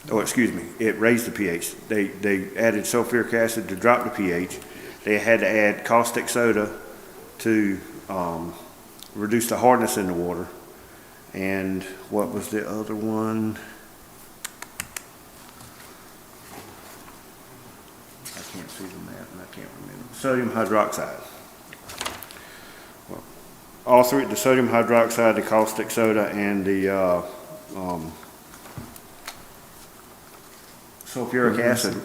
It raised the pH. They added sulfuric acid to drop the pH. They had to add caustic soda to reduce the hardness in the water. And what was the other one? I can't see the map and I can't remember. Sodium hydroxide. Well, all three, the sodium hydroxide, the caustic soda, and the sulfuric acid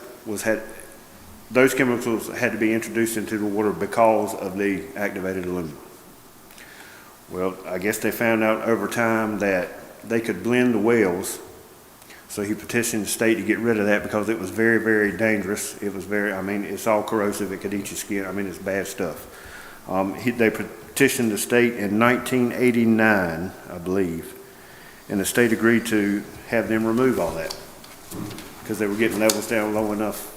those chemicals had to be introduced into the water because of the activated aluminum. Well, I guess they found out over time that they could blend the wells, so he petitioned the state to get rid of that because it was very, very dangerous. It was it's all corrosive, it could eat your skin, it's bad stuff. They petitioned the state in 1989, I believe, and the state agreed to have them remove all that because they were getting levels down low enough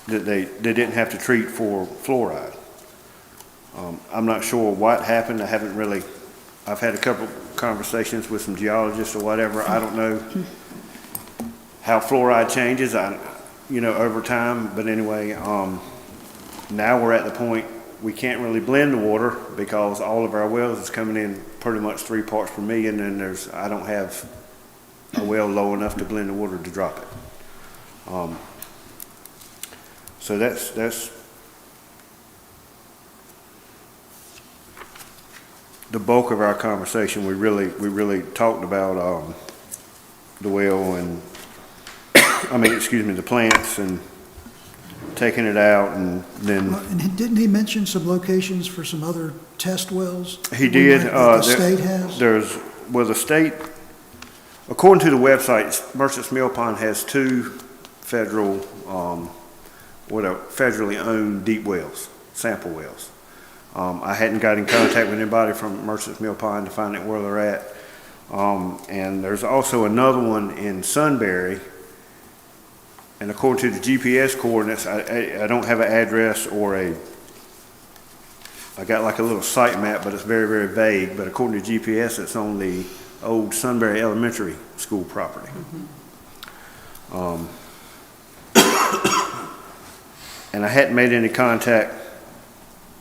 that they didn't have to treat for fluoride. I'm not sure what happened. I've had a couple conversations with some geologists or whatever. I don't know how fluoride changes, over time. But anyway, now we're at the point we can't really blend the water because all of our wells is coming in pretty much 3 parts per million, and I don't have a well low enough to blend the water to drop it. So that's the bulk of our conversation. We really talked about the well and the plants and taking it out, and then And didn't he mention some locations for some other test wells? he did. That the state has? The state, according to the website, Merchants Mill Pond has 2 federal, federally owned deep wells, sample wells. I hadn't got in contact with anybody from Merchants Mill Pond to find out where they're at. And there's also another one in Sunbury. And according to the GPS coordinates, I don't have an address I got like a little site map, but it's very, very vague. But according to GPS, it's on the old Sunbury Elementary School property. And I hadn't made any contact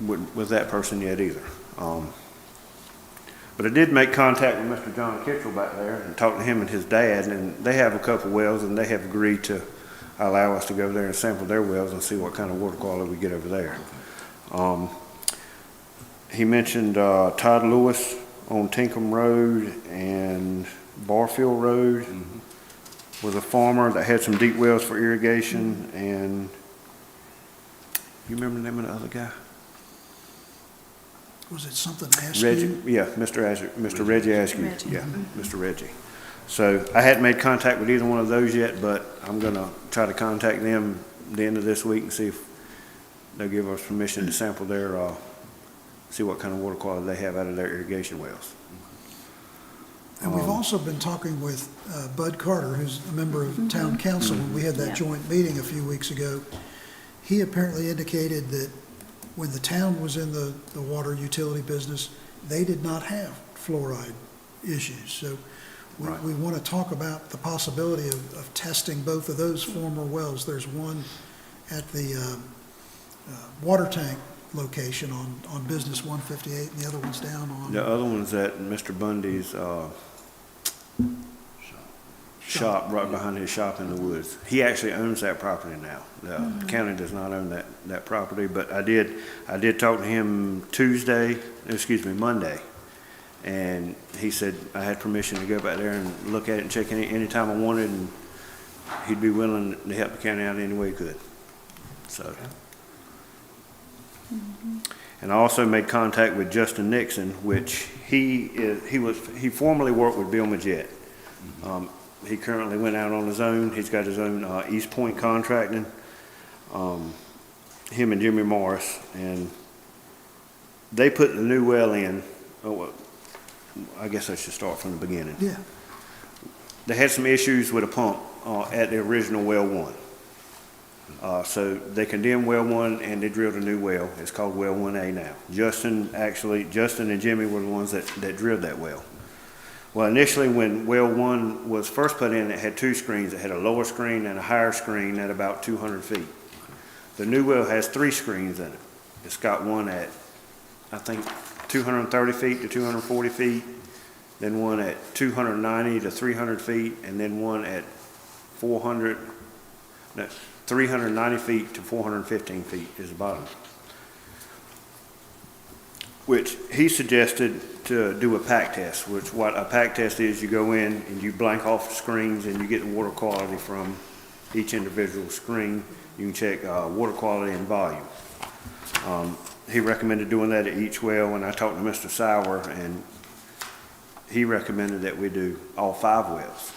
with that person yet either. But I did make contact with Mr. John Kitchell back there and talked to him and his dad, and they have a couple wells, and they have agreed to allow us to go there and sample their wells and see what kind of water quality we get over there. He mentioned Todd Lewis on Tinkham Road and Barfield Road was a farmer that had some deep wells for irrigation, and you remember the name of the other guy? Was it something Askew? Reggie, yeah, Mr. Reggie Askew, Reggie. yeah, Mr. Reggie. So I hadn't made contact with either one of those yet, but I'm gonna try to contact them the end of this week and see if they'll give us permission to sample their, see what kind of water quality they have out of their irrigation wells. And we've also been talking with Bud Carter, who's a member of town council, when we had that joint meeting a few weeks ago. He apparently indicated that when the town was in the water utility business, they did not have fluoride issues. So we want to talk about the possibility of testing both of those former wells. There's one at the water tank location on Business 158, and the other one's down on... The other one's at Mr. Bundy's shop, right behind his shop in the woods. He actually owns that property now. The county does not own that property, but I did talk to him Monday, and he said I had permission to go back there and look at it and check anytime I wanted, and he'd be willing to help the county out any way he could. So. And I also made contact with Justin Nixon, which he formerly worked with Bill Majette. He currently went out on his own. He's got his own East Point Contracting. Him and Jimmy Morris, and they put the new well in. I guess I should start from the beginning. Yeah. They had some issues with a pump at the original well one. So they condemned well one and they drilled a new well. It's called well 1A now. Justin and Jimmy were the ones that drilled that well. Well, initially when well one was first put in, it had two screens. It had a lower screen and a higher screen at about 200 feet. The new well has three screens in it. It's got one at, I think, 230 feet to 240 feet, then one at 290 to 300 feet, and then one at 390 feet to 415 feet is the bottom. Which he suggested to do a pack test, which what a pack test is, you go in and you blank off the screens and you get the water quality from each individual screen. You can check water quality and volume. He recommended doing that at each well, and I talked to Mr. Sauer, and he recommended that we do all 5 wells.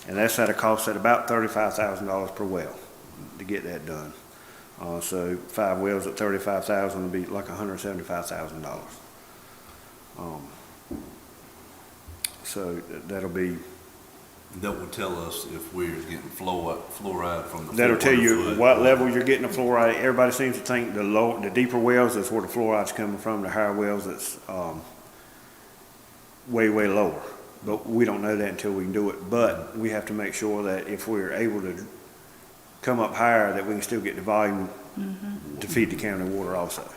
And that's at a cost at about $35,000 per well to get that done. So 5 wells at $35,000 would be like $175,000. So that'll be. That will tell us if we're getting fluoride from the. That'll tell you what level you're getting the fluoride. Everybody seems to think the deeper wells is where the fluoride's coming from. The higher wells, it's way lower. But we don't know that until we can do it. But we have to make sure that if we're able to come up higher, that we can still get the volume to feed the county water also.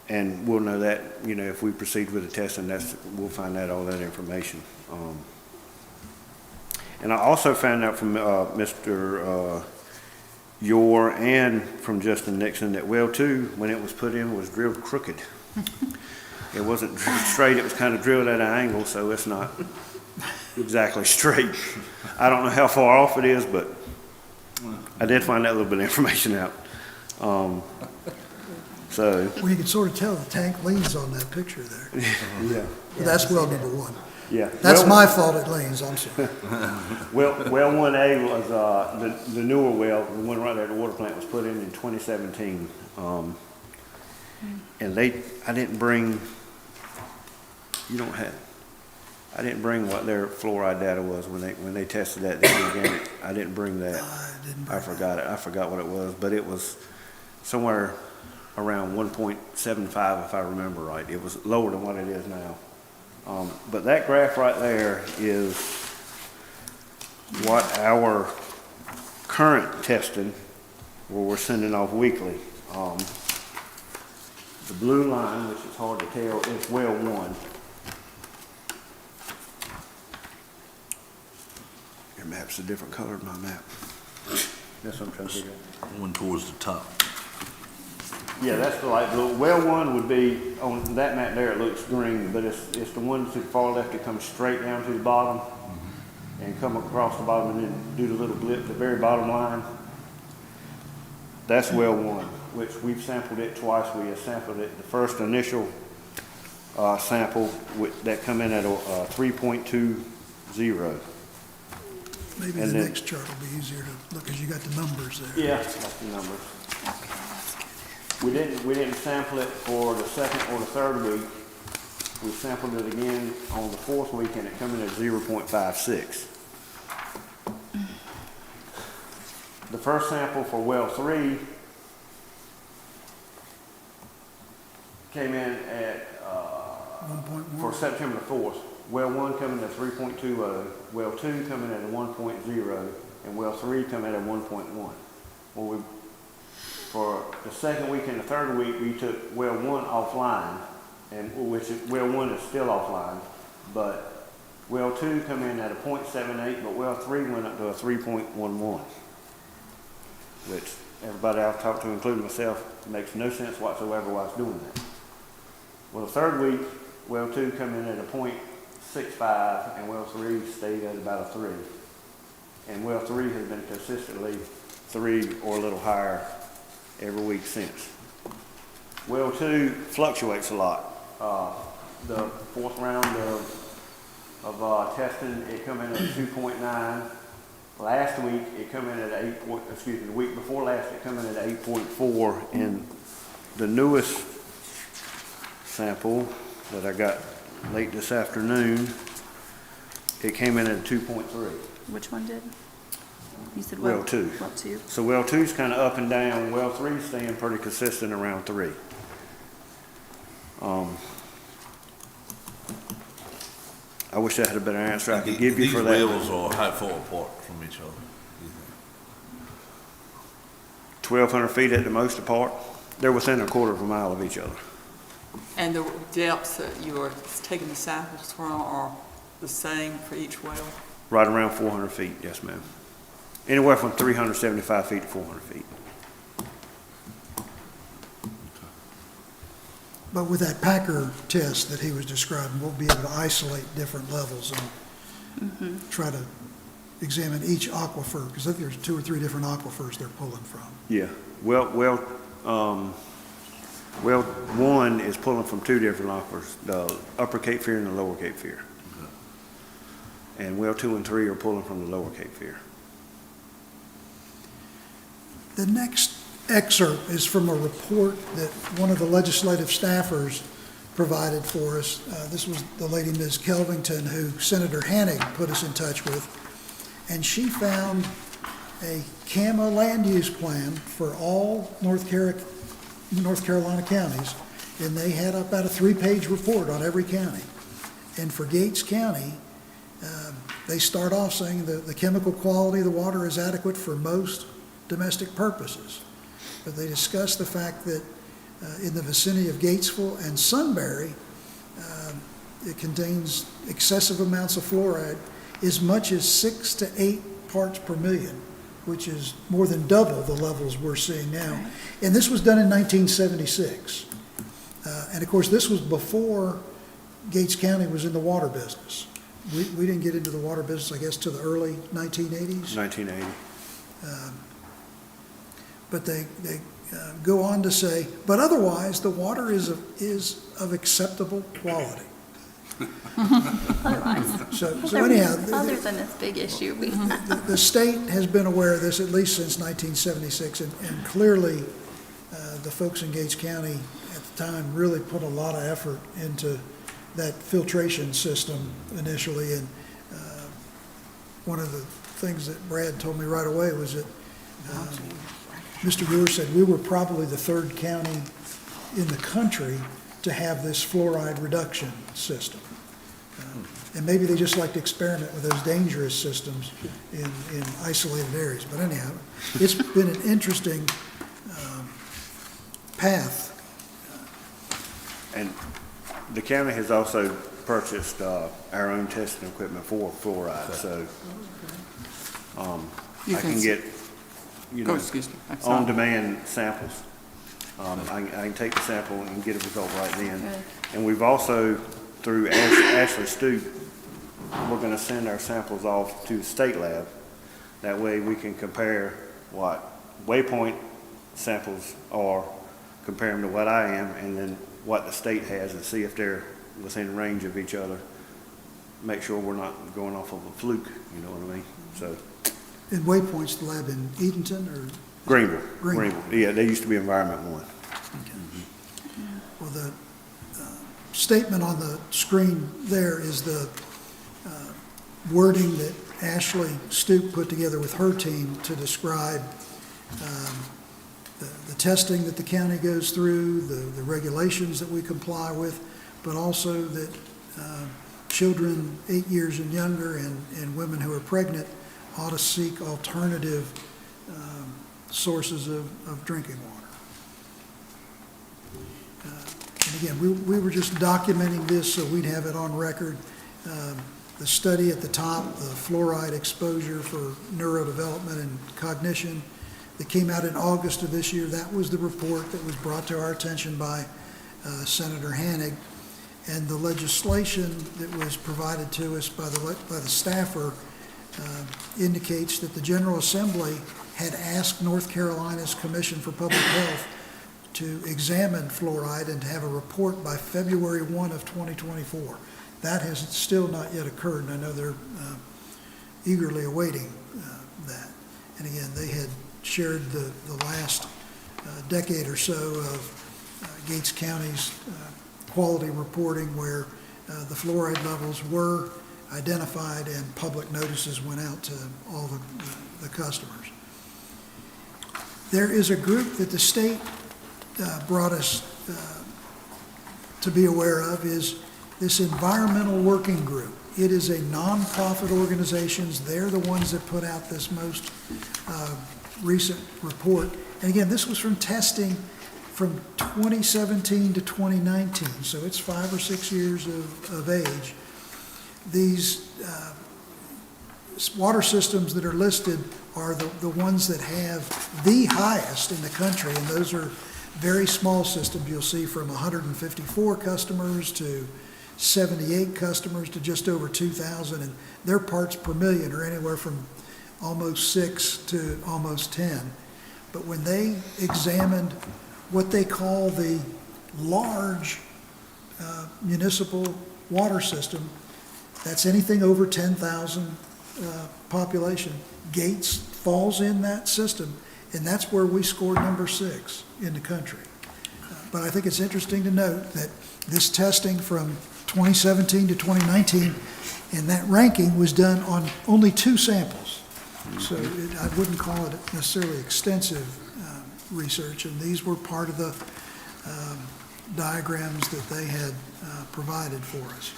And we'll know that, if we proceed with the testing, we'll find out all that information. And I also found out from Mr. Yore and from Justin Nixon that well 2, when it was put in, was drilled crooked. It wasn't drilled straight, it was kind of drilled at an angle, so it's not exactly straight. I don't know how far off it is, but I did find that little bit of information out. Well, you can sort of tell the tank leans on that picture there. Yeah. That's well number 1. Yeah. That's my fault it leans, I'm sorry. Well 1A was the newer well, the one right there at the water plant, was put in 2017. And I didn't bring, I didn't bring what their fluoride data was when they tested that. I didn't bring that. I forgot it. I forgot what it was, but it was somewhere around 1.75 if I remember right. It was lower than what it is now. But that graph right there is what our current testing, where we're sending off weekly. The blue line, which is hard to tell, is well 1. Your map's a different color than my map. That's what I'm trying to figure out. One towards the top. Yeah, that's the light blue. Well 1 would be, on that map there, it looks green, but it's the one to the far left that comes straight down to the bottom and come across the bottom and then do the little blip, the very bottom line. That's well 1, which we've sampled it twice. We have sampled it the first initial sample that come in at a 3.20. Maybe And the then- next chart will be easier to look, because you got the numbers there. Yeah, that's the numbers. We didn't sample it for the second or the third week. We sampled it again on the fourth week, and it come in at 0.56. The first sample for well 3 came in at, 1.1. for September the 4th. Well 1 coming at 3.20, well 2 coming at a 1.0, and well 3 coming at a 1.1. Well, for the second week and the third week, we took well 1 offline, and well 1 is still offline, but well 2 come in at a 0.78, but well 3 went up to a 3.11, which everybody I've talked to, including myself, makes no sense whatsoever why it's doing that. Well, the third week, well 2 come in at a 0.65, and well 3 stayed at about a 3. And well 3 has been consistently 3 or a little higher every week since. Well 2 fluctuates a lot. The fourth round of testing, it come in at 2.9. Last week, it come in at the week before last, it come in at 8.4. And the newest sample that I got late this afternoon, it came in at a 2.3. Which one did? You said Well 2. Well 2. So well 2 is kind of up and down. Well 3 is staying pretty consistent around 3. I wish I had a better answer I could give you for that. These wells are how far apart from each other? You think? 1,200 feet at the most apart. They're within a quarter of a mile of each other. And the depths that you are taking the samples from are the same for each well? Right around 400 feet, yes, ma'am. Anywhere from 375 feet to 400 feet. But with that Packer test that he was describing, we'll be able to isolate different levels and try to examine each aquifer, because I think there's 2 or 3 different aquifers they're pulling from. Yeah. Well, 1 is pulling from 2 different aquifers, the upper Cape Fear and the lower Cape Fear. And well 2 and 3 are pulling from the lower Cape Fear. The next excerpt is from a report that one of the legislative staffers provided for us. This was the lady, Ms. Kelvington, who Senator Hannig put us in touch with. And she found a CAMA land use plan for all North Carolina counties. And they had about a 3-page report on every county. And for Gates County, they start off saying the chemical quality of the water is adequate for most domestic purposes. But they discuss the fact that in the vicinity of Gatesville and Sunbury, it contains excessive amounts of fluoride, as much as 6 to 8 parts per million, which is more than double the levels we're seeing now. Right. And this was done in 1976. And of course, this was before Gates County was in the water business. We didn't get into the water business, I guess, till the early 1980s. 1980. But they go on to say, but otherwise, the water is of acceptable quality. Otherwise. So anyhow, Other than this big issue, we the state has been aware of this at least since 1976, and clearly, the folks in Gates County at the time really put a lot of effort into that filtration system initially, and one of the things that Brad told me right away was that Mr. Brewer said we were probably the 3rd county in the country to have this fluoride reduction system. And maybe they just like to experiment with those dangerous systems in isolated areas. But anyhow, it's been an interesting path. And the county has also purchased our own testing equipment for fluoride, so I can get, excuse me. I'm sorry. on-demand samples. I can take the sample and get a result right then. Good. And we've also, through Ashley Stoop, we're gonna send our samples off to the state lab. That way we can compare what Waypoint samples are, compare them to what I am, and then what the state has, and see if they're within range of each other. Make sure we're not going off of a fluke, you know what I mean? So, And Waypoint's the lab in Edenton or? Greenville. Greenville. Yeah, they used to be Environment One. Well, the statement on the screen there is the wording that Ashley Stoop put together with her team to describe the testing that the county goes through, the regulations that we comply with, but also that children 8 years and younger and women who are pregnant ought to seek alternative sources of drinking water. And again, we were just documenting this so we'd have it on record. The study at the top, the fluoride exposure for neurodevelopment and cognition, that came out in August of this year, that was the report that was brought to our attention by Senator Hannig. And the legislation that was provided to us by the staffer indicates that the General Assembly had asked North Carolina's Commission for Public Health to examine fluoride and to have a report by February 1 of 2024. That has still not yet occurred, and I know they're eagerly awaiting that. And again, they had shared the last decade or so of Gates County's quality reporting where the fluoride levels were identified and public notices went out to all the customers. There is a group that the state brought us to be aware of, is this environmental working group. It is a nonprofit organization. They're the ones that put out this most recent report. And again, this was from testing from 2017 to 2019, so it's 5 or 6 years of age. These water systems that are listed are the ones that have the highest in the country, and those are very small systems. You'll see from 154 customers to 78 customers to just over 2,000, and their parts per million are anywhere from almost 6 to almost 10. But when they examined what they call the large municipal water system, that's anything over 10,000 population, Gates falls in that system, and that's where we scored number 6 in the country. But I think it's interesting to note that this testing from 2017 to 2019, and that ranking was done on only 2 samples. So I wouldn't call it necessarily extensive research, and these were part of the diagrams that they had provided for us.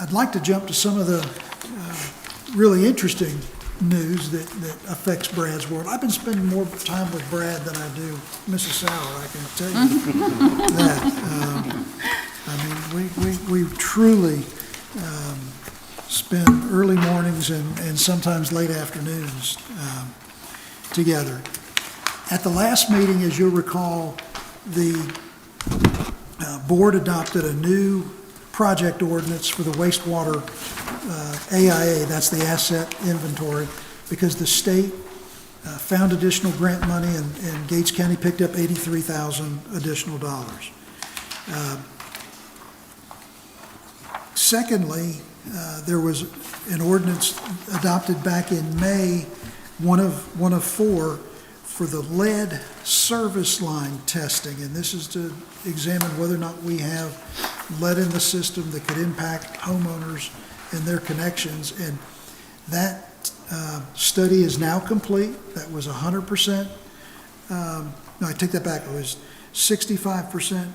I'd like to jump to some of the really interesting news that affects Brad's world. I've been spending more time with Brad than I do Mrs. Sauer, I can tell you that. I mean, we truly spend early mornings and sometimes late afternoons together. At the last meeting, as you'll recall, the board adopted a new project ordinance for the wastewater AIA, that's the asset inventory, because the state found additional grant money and Gates County picked up $83,000 additional dollars. Secondly, there was an ordinance adopted back in May, one of 4, for the lead service line testing, and this is to examine whether or not we have lead in the system that could impact homeowners and their connections. And that study is now complete. That was 100%. No, I take that back. It was 65%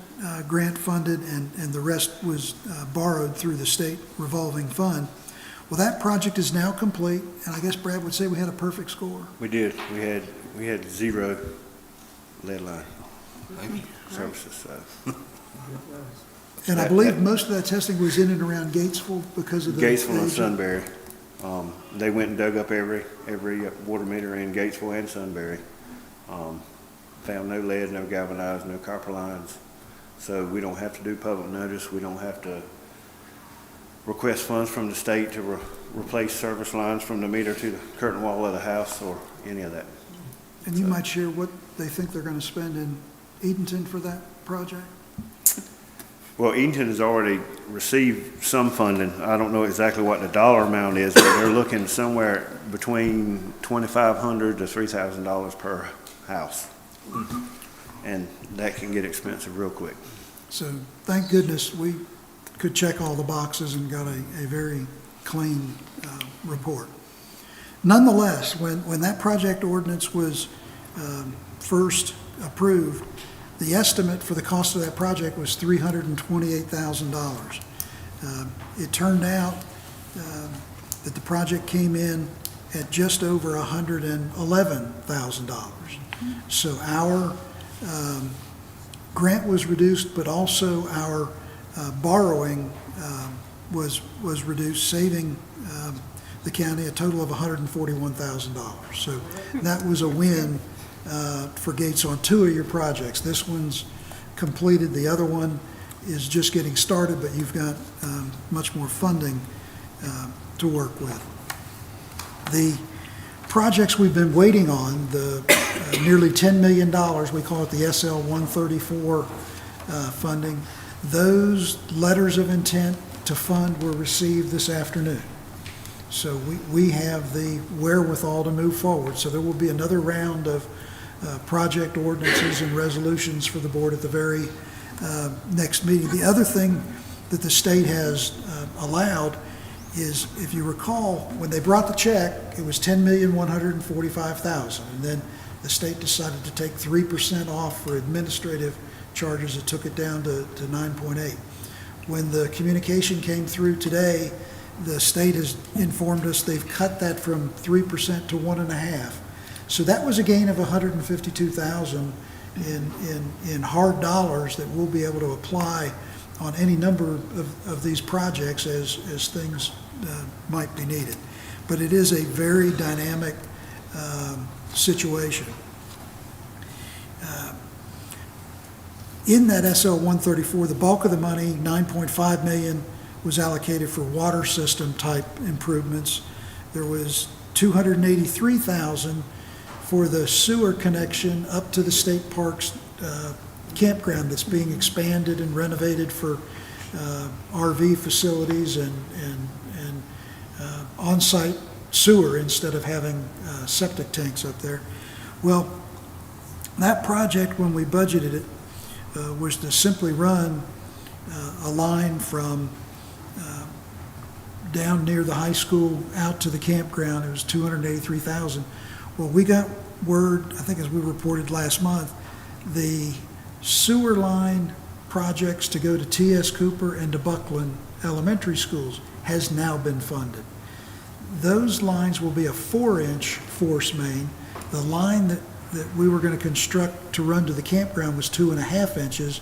grant funded, and the rest was borrowed through the state revolving fund. Well, that project is now complete, and I guess Brad would say we had a perfect score. We did. We had 0 lead line services. So. And I believe most of that testing was in and around Gatesville because of the Gatesville and Sunbury. They went and dug up every water meter in Gatesville and Sunbury. Found no lead, no galvanized, no copper lines. So we don't have to do public notice. We don't have to request funds from the state to replace service lines from the meter to the curtain wall of the house or any of that. And you might share what they think they're going to spend in Edenton for that project? Well, Eatonton has already received some funding. I don't know exactly what the dollar amount is, but they're looking somewhere between $2,500 to $3,000 per house. And that can get expensive real quick. So thank goodness we could check all the boxes and got a very clean report. Nonetheless, when that project ordinance was first approved, the estimate for the cost of that project was $328,000. It turned out that the project came in at just over $111,000. So our grant was reduced, but also our borrowing was reduced, saving the county a total of $141,000. So that was a win for Gates on two of your projects. This one's completed, the other one is just getting started, but you've got much more funding to work with. The projects we've been waiting on, the nearly $10 million, we call it the SL 134 funding, those letters of intent to fund were received this afternoon. So we have the wherewithal to move forward. So there will be another round of project ordinances and resolutions for the board at the very next meeting. The other thing that the state has allowed is, if you recall, when they brought the check, it was $10,145,000, and then the state decided to take 3% off for administrative charges. It took it down to 9.8. When the communication came through today, the state has informed us they've cut that from 3% to 1.5%. So that was a gain of $152,000 in hard dollars that we'll be able to apply on any number of these projects as things might be needed. But it is a very dynamic situation. In that SL 134, the bulk of the money, $9.5 million, was allocated for water system type improvements. There was $283,000 for the sewer connection up to the state parks campground that's being expanded and renovated for RV facilities and on-site sewer instead of having septic tanks up there. Well, that project, when we budgeted it, was to simply run a line from down near the high school out to the campground. It was $283,000. Well, we got word, I think as we reported last month, the sewer line projects to go to T.S. Cooper and to Buckland elementary schools has now been funded. Those lines will be a 4-inch force main. The line that we were going to construct to run to the campground was 2.5 inches.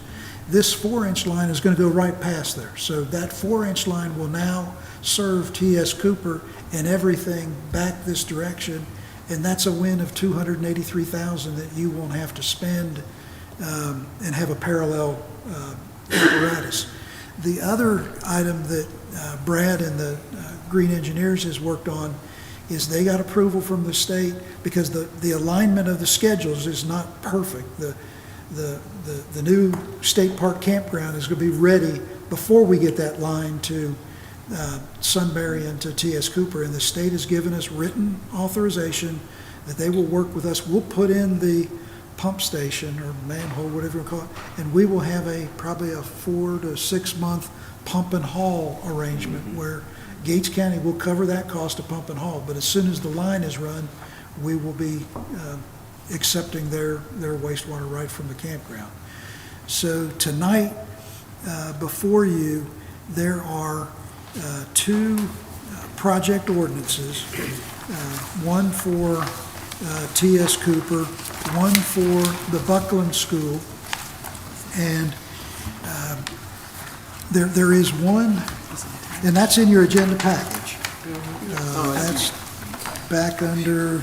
This 4-inch line is going to go right past there. So that 4-inch line will now serve T.S. Cooper and everything back this direction. And that's a win of $283,000 that you won't have to spend and have a parallel apparatus. The other item that Brad and the Green Engineers has worked on is they got approval from the state because the alignment of the schedules is not perfect. The new state park campground is going to be ready before we get that line to Sunbury and to T.S. Cooper, and the state has given us written authorization that they will work with us. We'll put in the pump station or manhole, whatever you call it, and we will have probably a 4 to 6 month pump and haul arrangement where Gates County will cover that cost of pump and haul, but as soon as the line is run, we will be accepting their wastewater right from the campground. So tonight, before you, there are two project ordinances, one for T.S. Cooper, one for the Buckland School, and there is one, and that's in your agenda package. That's back under,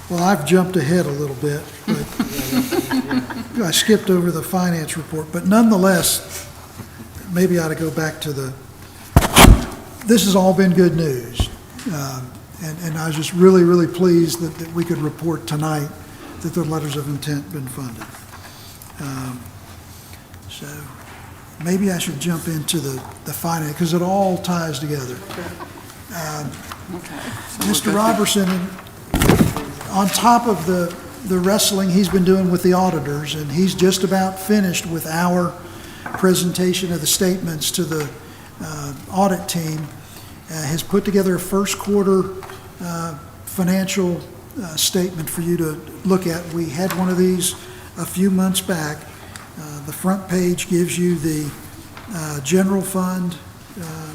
well, I've jumped ahead a little bit, but I skipped over the finance report, but nonetheless, maybe I ought to go back to this has all been good news. And I was just really, really pleased that we could report tonight that the letters of intent been funded. So maybe I should jump into the finance, because it all ties together. Mr. Robertson, on top of the wrestling he's been doing with the auditors, and he's just about finished with our presentation of the statements to the audit team, has put together a first quarter financial statement for you to look at. We had one of these a few months back. The front page gives you the general fund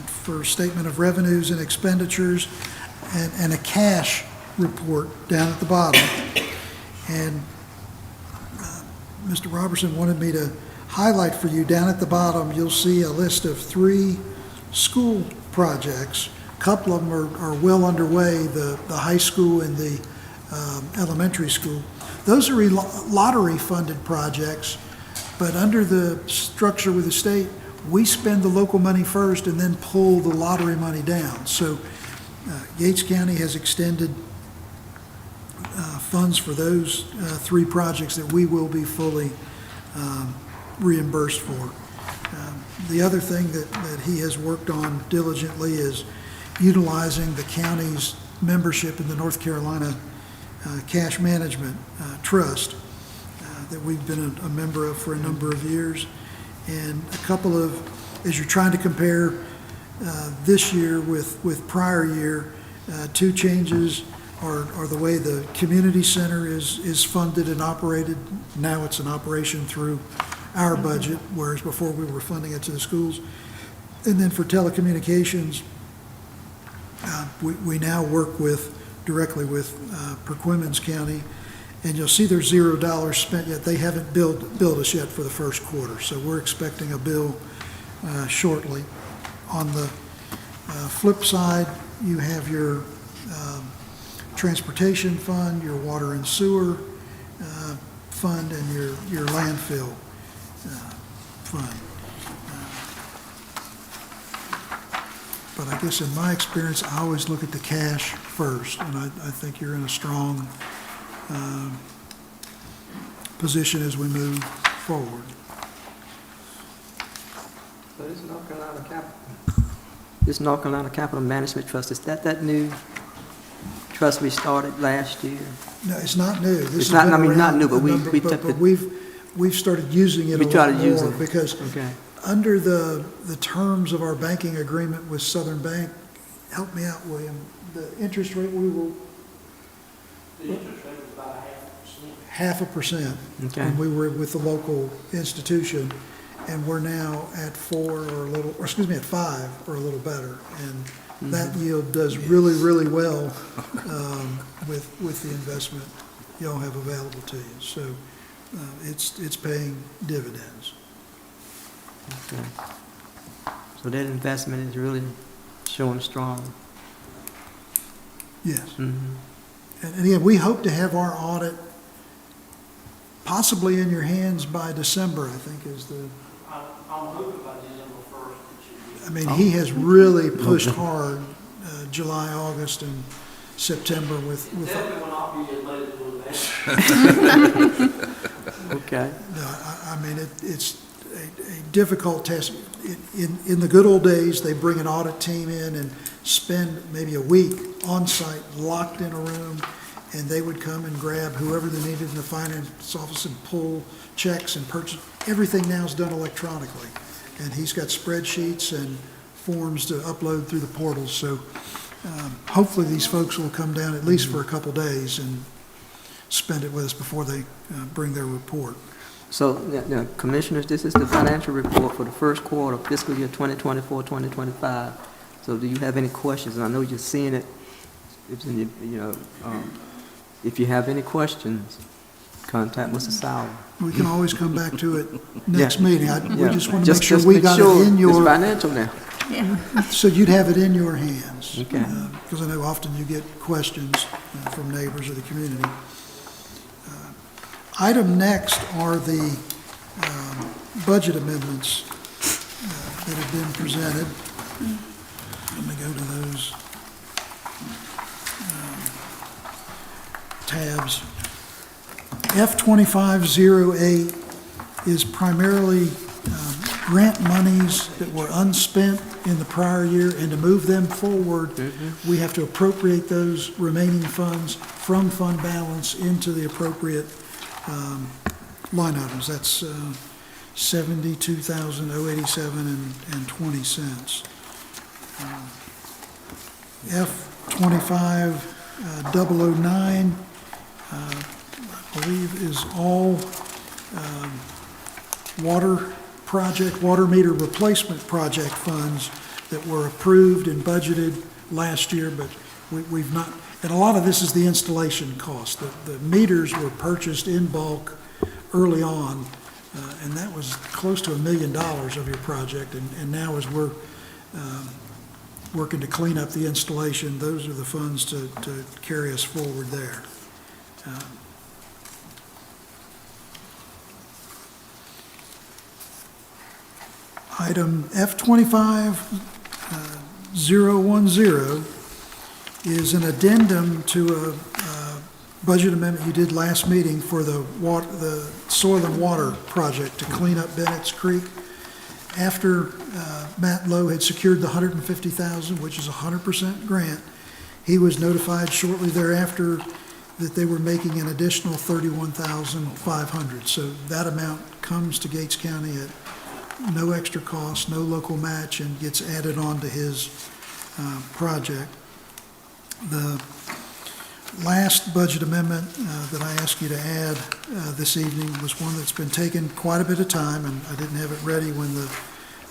for statement of revenues and expenditures, and a cash report down at the bottom. And Mr. Robertson wanted me to highlight for you, down at the bottom, you'll see a list of 3 school projects. A couple of them are well underway, the high school and the elementary school. Those are lottery-funded projects, but under the structure with the state, we spend the local money first and then pull the lottery money down. So Gates County has extended funds for those 3 projects that we will be fully reimbursed for. The other thing that he has worked on diligently is utilizing the county's membership in the North Carolina Cash Management Trust that we've been a member of for a number of years. And a couple of, as you're trying to compare this year with prior year, 2 changes are the way the community center is funded and operated. Now it's an operation through our budget, whereas before we were funding it to the schools. And then for telecommunications, we now work directly with Perquimans County, and you'll see there's $0 spent yet. They haven't billed us yet for the first quarter, so we're expecting a bill shortly. On the flip side, you have your transportation fund, your water and sewer fund, and your landfill fund. But I guess in my experience, I always look at the cash first, and I think you're in a strong position as we move forward. So this North Carolina Capital Management Trust, is that new trust we started last year? No, it's not new. This It's has not, been I mean, not around new, but a we number- took but the, we've started using it a we lot tried to use more it. because Okay. under the terms of our banking agreement with Southern Bank, help me out, William, the interest rate we will. The interest rate was about 0.5%. Okay. When we were with the local institution, and we're now at 5 or a little better. And that yield does really, really well with the investment y'all have available to you. So it's paying dividends. Okay. So that investment is really showing strong. Yes. Mhm. And again, we hope to have our audit possibly in your hands by December, I think is the. I'm hoping by December 1st. I mean, he has really pushed hard, July, August, and September with. Definitely will not be as late as it was. Okay. No, I mean, it's a difficult test. In the good old days, they bring an audit team in and spend maybe a week on site, locked in a room, and they would come and grab whoever they needed in the finance office and pull checks and purchase. Everything now is done electronically, and he's got spreadsheets and forms to upload through the portals. So hopefully these folks will come down at least for a couple days and spend it with us before they bring their report. So, now, Commissioners, this is the financial report for the first quarter of fiscal year 2024-2025. So do you have any questions? And I know you're seeing it. It's in your, if you have any questions, contact Mr. Sauer. We can always come back to it next Yeah. meeting. We Yeah. just want to make sure Just we make got sure it in It's your, financial now. so you'd have it in your hands. Okay. Because I know often you get questions from neighbors of the community. Item next are the budget amendments that have been presented. Let me go to those. tabs. F2508 is primarily grant monies that were unspent in the prior year, and to move them forward, we have to appropriate those remaining funds from fund balance into the appropriate line items. That's $72,087.20. F25009, I believe, is all water meter replacement project funds that were approved and budgeted last year, but we've not, and a lot of this is the installation cost. The meters were purchased in bulk early on, and that was close to $1 million of your project, and now as we're working to clean up the installation, those are the funds to carry us forward there. Item F25010 is an addendum to a budget amendment you did last meeting for the soil and water project to clean up Bennett's Creek. After Matt Lowe had secured the $150,000, which is a 100% grant, he was notified shortly thereafter that they were making an additional $31,500. So that amount comes to Gates County at no extra cost, no local match, and gets added on to his project. The last budget amendment that I asked you to add this evening was one that's been taking quite a bit of time, and I didn't have it ready when the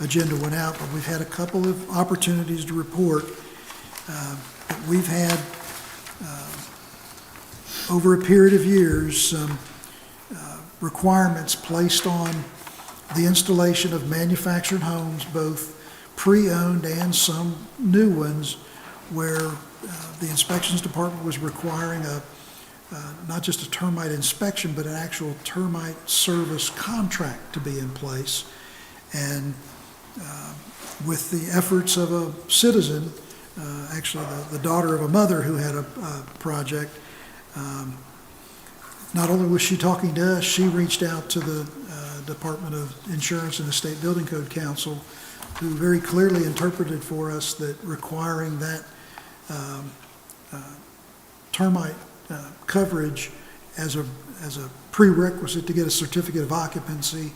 agenda went out, but we've had a couple of opportunities to report that we've had over a period of years some requirements placed on the installation of manufactured homes, both pre-owned and some new ones, where the inspections department was requiring not just a termite inspection, but an actual termite service contract to be in place. And with the efforts of a citizen, actually the daughter of a mother who had a project, not only was she talking to us, she reached out to the Department of Insurance and the State Building Code Council, who very clearly interpreted for us that requiring that termite coverage as a prerequisite to get a certificate of occupancy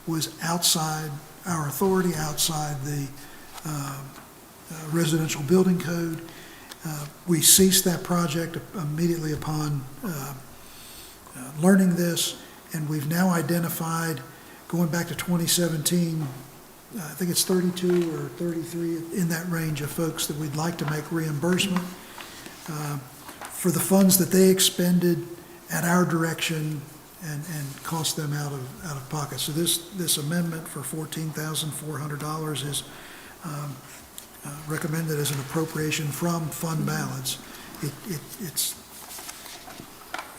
was outside our authority, outside the residential building code. We ceased that project immediately upon learning this, and we've now identified, going back to 2017, I think it's 32 or 33, in that range of folks that we'd like to make reimbursement for the funds that they expended at our direction and cost them out of pocket. So this amendment for $14,400 is recommended as an appropriation from fund balance.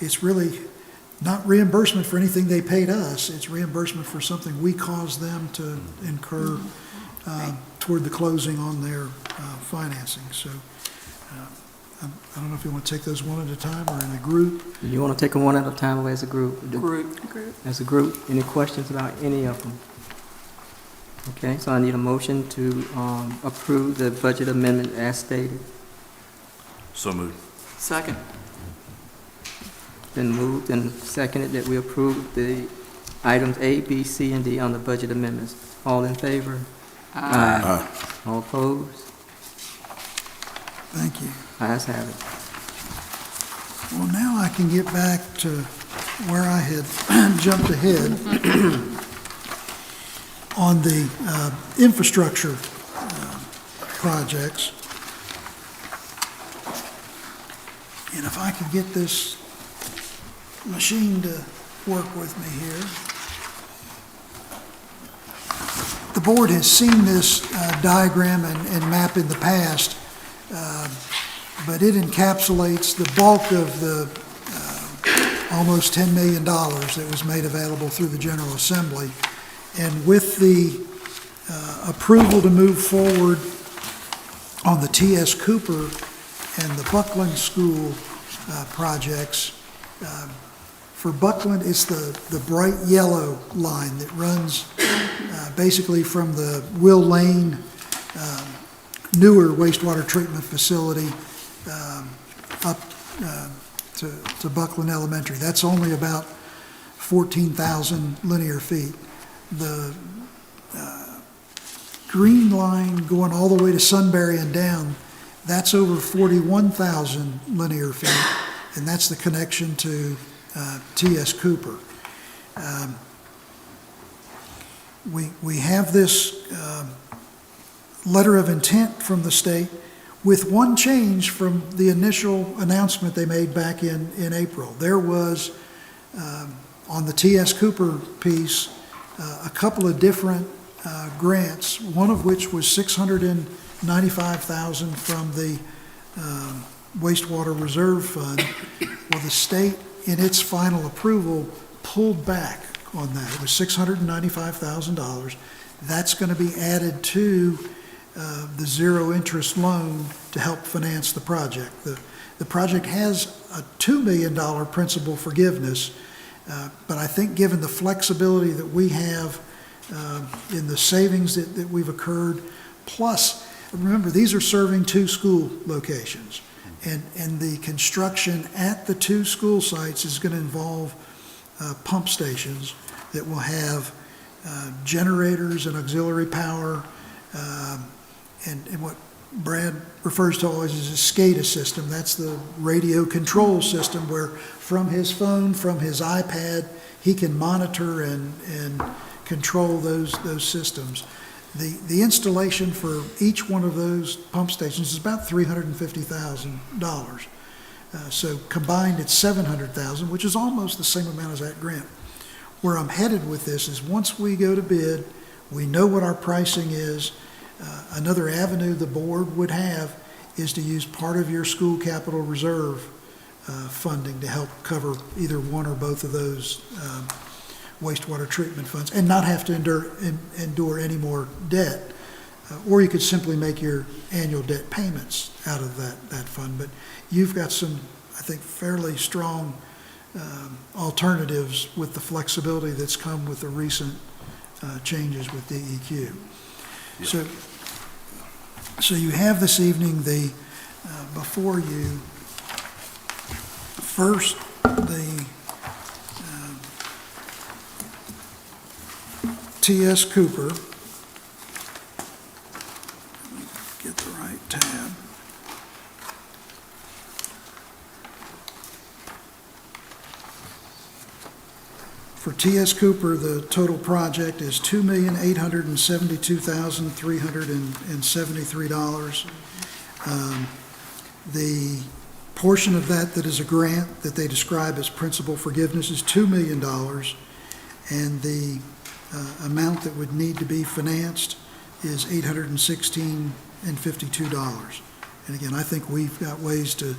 It's really not reimbursement for anything they paid us. It's reimbursement for something we caused them to incur toward the closing on their financing. So I don't know if you want to take those one at a time or in a group. You want to take them one at a time or as a group? Group. As a group. Any questions about any of them? Okay, so I need a motion to approve the budget amendment as stated. So moved. Second. Been moved and seconded that we approve the items A, B, C, and D on the budget amendments. All in favor? Aye. All opposed? Thank you. Ayes have it. Well, now I can get back to where I had jumped ahead on the infrastructure projects. And if I could get this machine to work with me here. The board has seen this diagram and map in the past, but it encapsulates the bulk of the almost $10 million that was made available through the General Assembly. And with the approval to move forward on the T.S. Cooper and the Buckland School projects, For Buckland, it's the bright yellow line that runs basically from the Will Lane newer wastewater treatment facility up to Buckland Elementary. That's only about 14,000 linear feet. The green line going all the way to Sunbury and down, that's over 41,000 linear feet, and that's the connection to T.S. Cooper. We have this letter of intent from the state with one change from the initial announcement they made back in April. There was, on the T.S. Cooper piece, a couple of different grants, one of which was $695,000 from the wastewater reserve fund. Well, the state, in its final approval, pulled back on that. It was $695,000. That's going to be added to the zero interest loan to help finance the project. The project has a $2 million principal forgiveness, but I think given the flexibility that we have in the savings that we've occurred, plus, remember, these are serving 2 school locations, and the construction at the 2 school sites is going to involve pump stations that will have generators and auxiliary power, and what Brad refers to always as a SCADA system. That's the radio control system where from his phone, from his iPad, he can monitor and control those systems. The installation for each one of those pump stations is about $350,000. So combined, it's $700,000, which is almost the same amount as that grant. Where I'm headed with this is once we go to bid, we know what our pricing is. Another avenue the board would have is to use part of your school capital reserve funding to help cover either one or both of those wastewater treatment funds and not have to endure any more debt. Or you could simply make your annual debt payments out of that fund. But you've got some, I think, fairly strong alternatives with the flexibility that's come with the recent changes with DEQ. Yeah. So you have this evening before you first the T.S. Cooper. Get the right tab. For T.S. Cooper, the total project is $2,872,373. The portion of that is a grant that they describe as principal forgiveness is $2 million, and the amount that would need to be financed is $816.52. And again, I think we've got ways to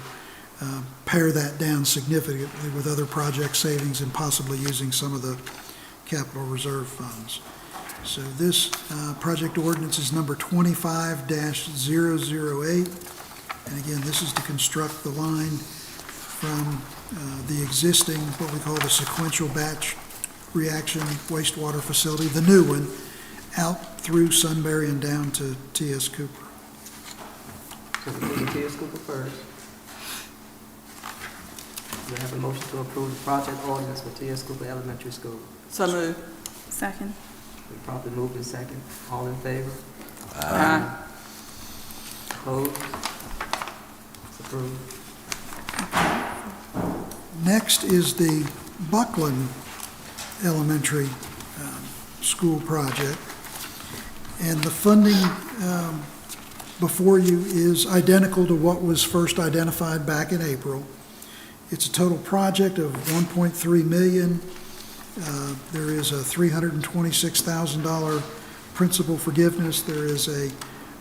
pare that down significantly with other project savings and possibly using some of the capital reserve funds. So this project ordinance is number 25-008. And again, this is to construct the line from the existing, what we call the sequential batch reaction wastewater facility, the new one, out through Sunbury and down to T.S. Cooper. So we do T.S. Cooper first. We have a motion to approve the project ordinance for T.S. Cooper Elementary School. So moved. Second. We properly moved in second. All in favor? Aye. Opposed? It's approved. Next is the Buckland Elementary School project. And the funding before you is identical to what was first identified back in April. It's a total project of $1.3 million. There is a $326,000 principal forgiveness. There is a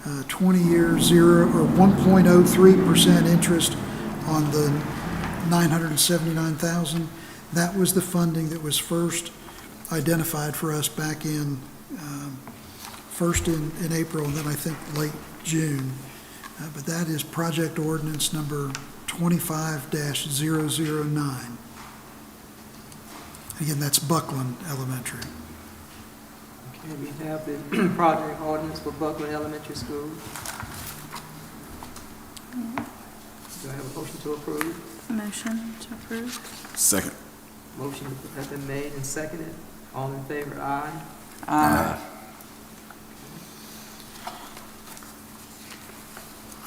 20-year 1.03% interest on the $979,000. That was the funding that was first identified for us back in April, and then I think late June. But that is project ordinance number 25-009. Again, that's Buckland Elementary. Okay, we have the project ordinance for Buckland Elementary School. Do I have a motion to approve? Motion to approve. Second. Motion has been made and seconded. All in favor, aye.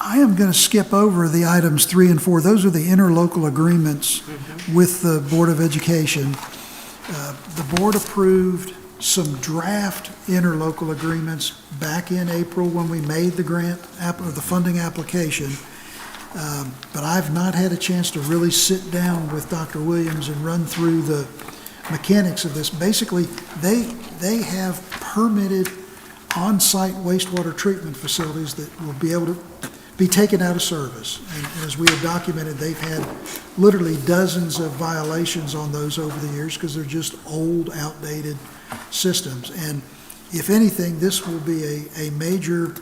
I am going to skip over the items 3 and 4. Those are the interlocal agreements with the Board of Education. The board approved some draft interlocal agreements back in April when we made the grant or the funding application. But I've not had a chance to really sit down with Dr. Williams and run through the mechanics of this. Basically, they have permitted on-site wastewater treatment facilities that will be able to be taken out of service. And as we have documented, they've had literally dozens of violations on those over the years because they're just old, outdated systems. And if anything, this will be a major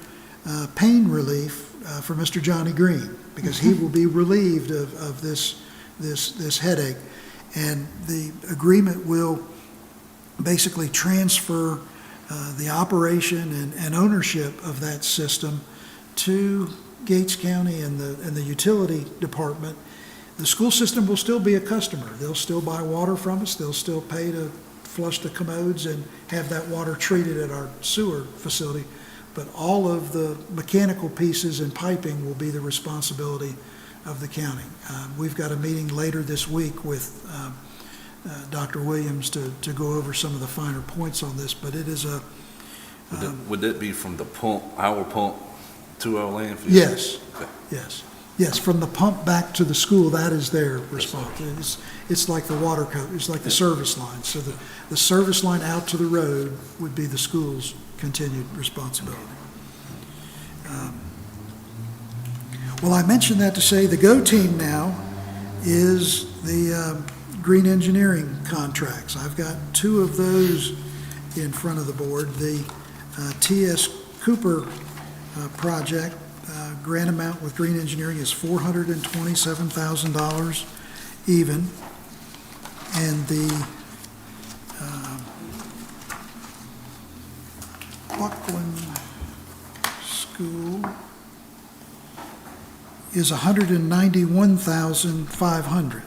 pain relief for Mr. Johnny Green, because he will be relieved of this headache. And the agreement will basically transfer the operation and ownership of that system to Gates County and the utility department. The school system will still be a customer. They'll still buy water from us. They'll still pay to flush the commodes and have that water treated at our sewer facility. But all of the mechanical pieces and piping will be the responsibility of the county. We've got a meeting later this week with Dr. Williams to go over some of the finer points on this, but it is a... Would that be from the pump, our pump, to our landfill? Yes, Okay. yes, from the pump back to the school, that is their response. It's like the water it's like the service line. So the service line out to the road would be the school's continued responsibility. Well, I mentioned that to say the GO team now is the green engineering contracts. I've got 2 of those in front of the board. The T.S. Cooper project, grant amount with green engineering is $427,000 even. And the Buckland School is $191,500.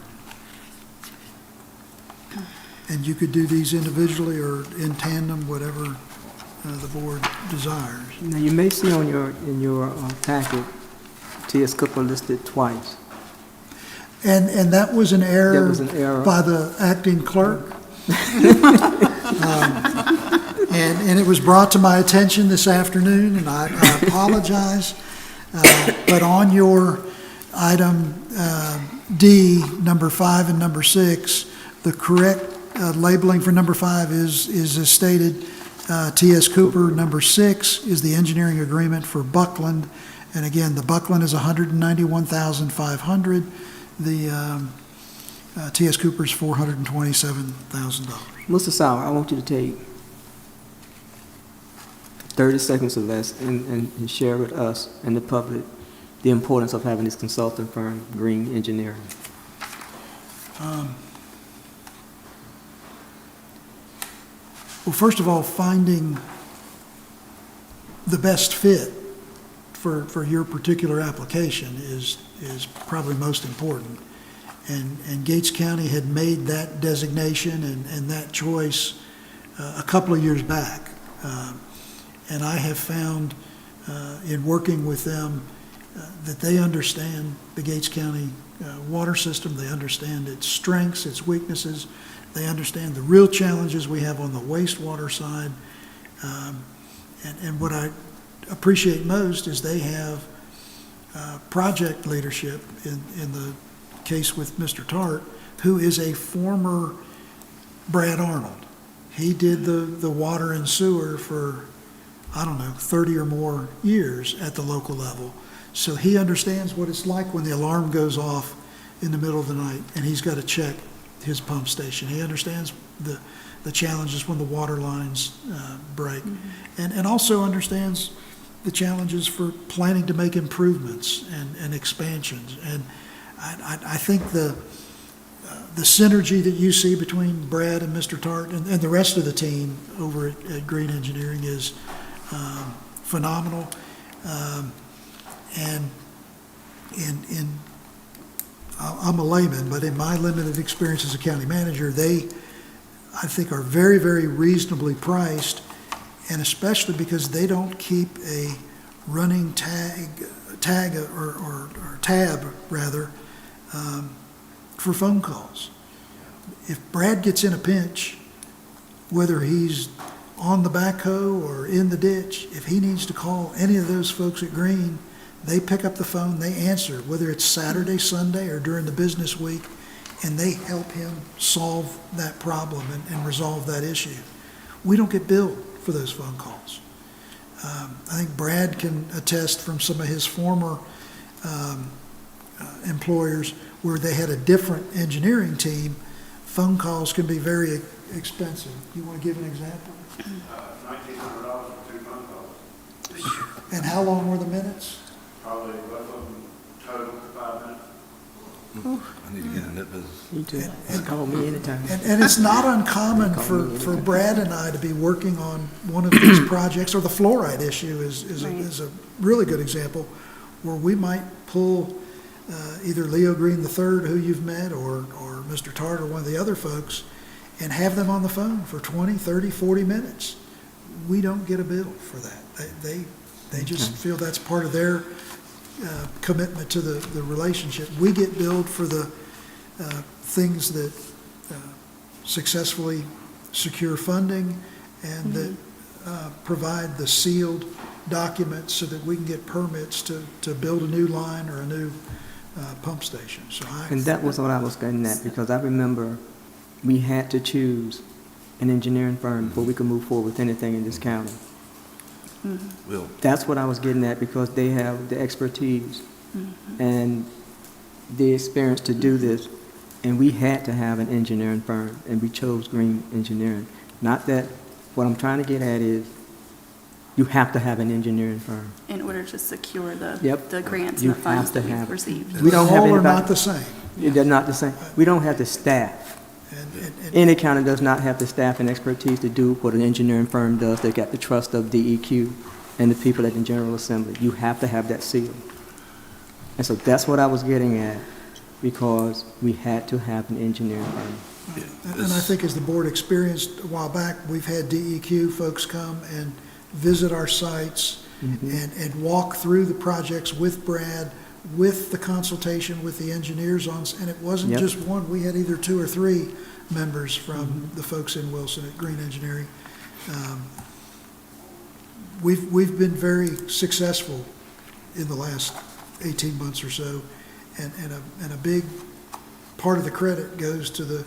And you could do these individually or in tandem, whatever the board desires. Now, you may see in your packet, T.S. Cooper listed twice. And that was an error. That was an error. By the acting clerk. And it was brought to my attention this afternoon, and I apologize. But on your item D, number 5 and number 6, the correct labeling for number 5 is as stated. T.S. Cooper, number 6, is the engineering agreement for Buckland. And again, the Buckland is $191,500. The T.S. Cooper's $427,000. Mr. Sauer, I want you to take 30 seconds or less and share with us and the public the importance of having this consulting firm, Green Engineering. Well, first of all, finding the best fit for your particular application is probably most important. And Gates County had made that designation and that choice a couple of years back. And I have found in working with them that they understand the Gates County water system. They understand its strengths, its weaknesses. They understand the real challenges we have on the wastewater side. And what I appreciate most is they have project leadership in the case with Mr. Tart, who is a former Brad Arnold. He did the water and sewer for, 30 or more years at the local level. So he understands what it's like when the alarm goes off in the middle of the night and he's got to check his pump station. He understands the challenges when the water lines break, and also understands the challenges for planning to make improvements and expansions. And I think the the synergy that you see between Brad and Mr. Tart and the rest of the team over at Green Engineering is phenomenal. And I'm a layman, but in my limited experience as a county manager, they, I think, are very, very reasonably priced, and especially because they don't keep a running tab rather, for phone calls. If Brad gets in a pinch, whether he's on the backhoe or in the ditch, if he needs to call any of those folks at Green, they pick up the phone, they answer, whether it's Saturday, Sunday, or during the business week, and they help him solve that problem and resolve that issue. We don't get billed for those phone calls. I think Brad can attest from some of his former employers where they had a different engineering team, phone calls can be very expensive. You want to give an example? $1,900 for 2 phone calls. And how long were the minutes? Probably both of them total 5 minutes. I need to get in that business. You too. Just call me anytime. And it's not uncommon for Brad and I to be working on one of these projects, or the fluoride issue is a really good example, where we might pull either Leo Green III, who you've met, or Mr. Tart, or one of the other folks, and have them on the phone for 20, 30, 40 minutes. We don't get a bill for that. They just feel that's part of their commitment to the relationship. We get billed for the things that successfully secure funding and that provide the sealed documents so that we can get permits to build a new line or a new pump station. So And that was what I was getting at, because I remember we had to choose an engineering firm before we could move forward with anything in this county. Well, That's what I was getting at, because they have the expertise and the experience to do this, and we had to have an engineering firm, and we chose Green Engineering. Not that, what I'm trying to get at is, you have to have an engineering firm. In order to secure the Yep. the grants You and the funds have to that have we've it. received. We don't have all are anybody. not the same. They're not the same. We don't have the staff. And Any county does not have the staff and expertise to do what an engineering firm does. They got the trust of DEQ and the people at the General Assembly. You have to have that seal. And so that's what I was getting at, because we had to have an engineering firm. And I think as the board experienced a while back, we've had DEQ folks come and visit our sites and walk through the projects with Brad, with the consultation with the engineers on, and it wasn't Yep. just one, we had either 2 or 3 members from the folks in Wilson at Green Engineering. We've been very successful in the last 18 months or so, and a big part of the credit goes to the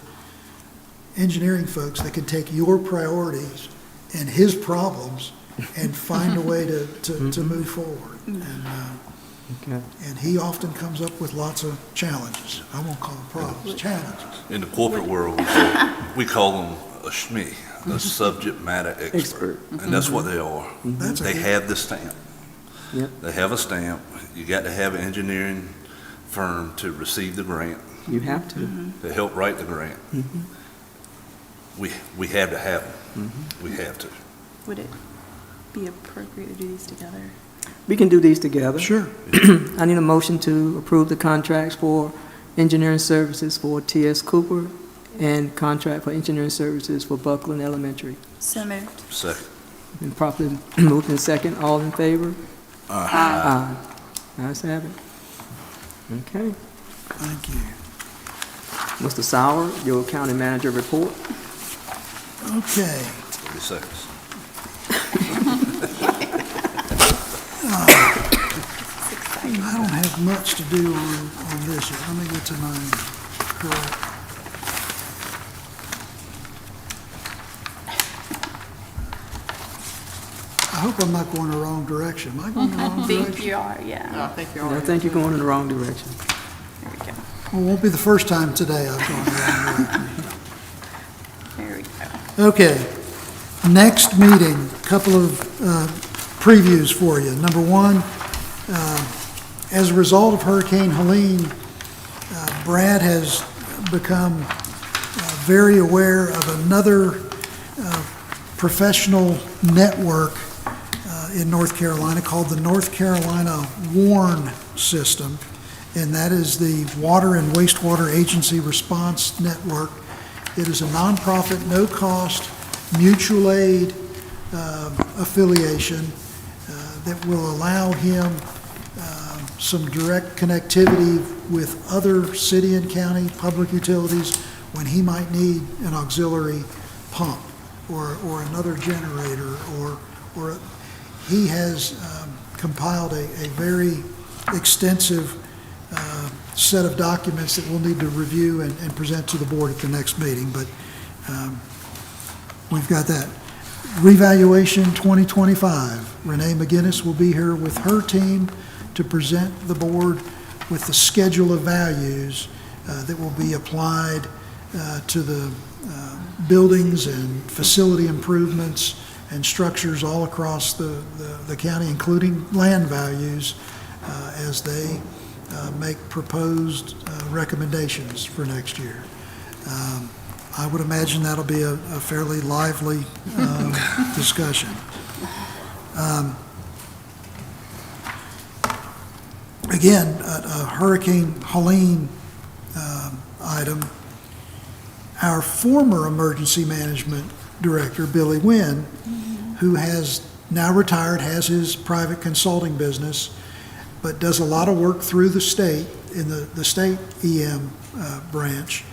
engineering folks that can take your priorities and his problems and find a way to move forward. Okay. And he often comes up with lots of challenges. I won't call them problems, challenges. in the corporate world, we call them a SME, a subject matter expert. And that's what they are. That's They okay. have the stamp. Yep. They have a stamp. You got to have an engineering firm to receive the grant, You have to. to help write the grant. We have to have them. We have to. Would it be appropriate to do these together? We can do these together. Sure. I need a motion to approve the contracts for engineering services for T.S. Cooper and contract for engineering services for Buckland Elementary. So moved. Second. Been properly moved in second. All in favor? Aye. Ayes have it. Okay. Thank you. Mr. Sauer, your county manager report. Okay. 30 seconds. I don't have much to do on this yet. Let me get to mine. Correct. I hope I'm not going the wrong direction. Am I going the I wrong think direction? you are, yeah. I think you're I all think you're going in the wrong direction. There we go. Well, it won't be the first time today I've gone the wrong direction. There we go. Okay, next meeting, couple of previews for you. Number one, as a result of Hurricane Helene, Brad has become very aware of another professional network in North Carolina called the North Carolina WARN system, and that is the Water and Wastewater Agency Response Network. It is a nonprofit, no-cost, mutual aid affiliation that will allow him some direct connectivity with other city and county public utilities when he might need an auxiliary pump or another generator, or he has compiled a very extensive set of documents that we'll need to review and present to the board at the next meeting, but we've got that. Revaluation 2025. Renee McGinnis will be here with her team to present the board with the schedule of values that will be applied to the buildings and facility improvements and structures all across the county, including land values, as they make proposed recommendations for next year. I would imagine that'll be a fairly lively discussion. Again, a Hurricane Helene item. Our former emergency management director, Billy Wynn, who has now retired, has his private consulting business, but does a lot of work through the state, in the state EM branch,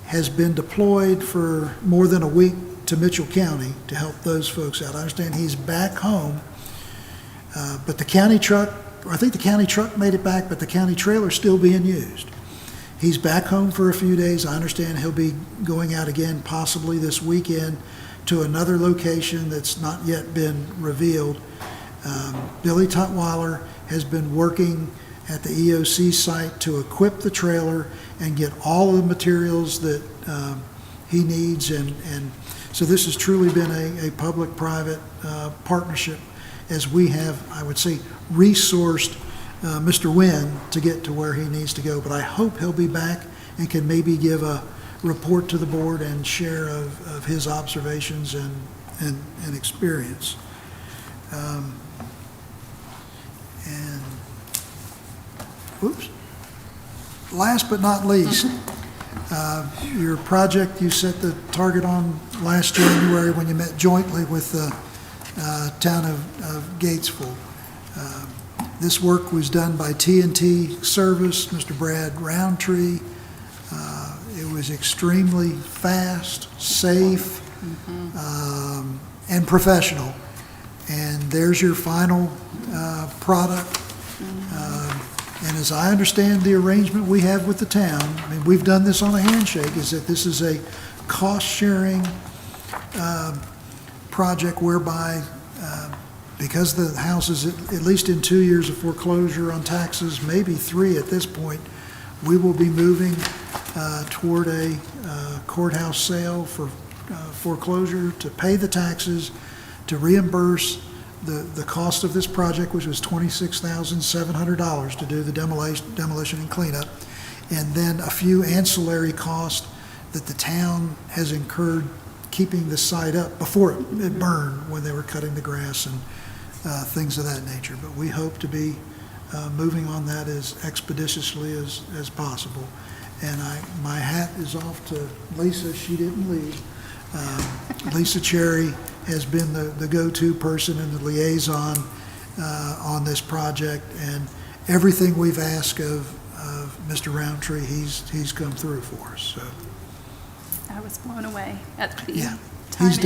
has been deployed for more than a week to Mitchell County to help those folks out. I understand he's back home, but the county truck, I think the county truck made it back, but the county trailer's still being used. He's back home for a few days. I understand he'll be going out again possibly this weekend to another location that's not yet been revealed. Billy Tutwiler has been working at the EOC site to equip the trailer and get all of the materials that he needs, and so this has truly been a public-private partnership, as we have, I would say, resourced Mr. Wynn to get to where he needs to go. But I hope he'll be back and can maybe give a report to the board and share of his observations and experience. Oops. Last but not least, your project you set the target on last January when you met jointly with the town of Gatesville. This work was done by T&T Service, Mr. Brad Roundtree. It was extremely fast, safe, and professional. And there's your final product. And as I understand the arrangement we have with the town, I mean, we've done this on a handshake, is that this is a cost-sharing project whereby, because the house is at least in 2 years of foreclosure on taxes, maybe 3 at this point, we will be moving toward a courthouse sale for foreclosure to pay the taxes, to reimburse the cost of this project, which was $26,700 to do the demolition and cleanup, and then a few ancillary costs that the town has incurred keeping the site up before it burned when they were cutting the grass and things of that nature. But we hope to be moving on that as expeditiously as possible. And my hat is off to Lisa. She didn't leave. Lisa Cherry has been the go-to person and the liaison on this project, and everything we've asked of Mr. Roundtree, he's come through for us. So I was blown away at the he's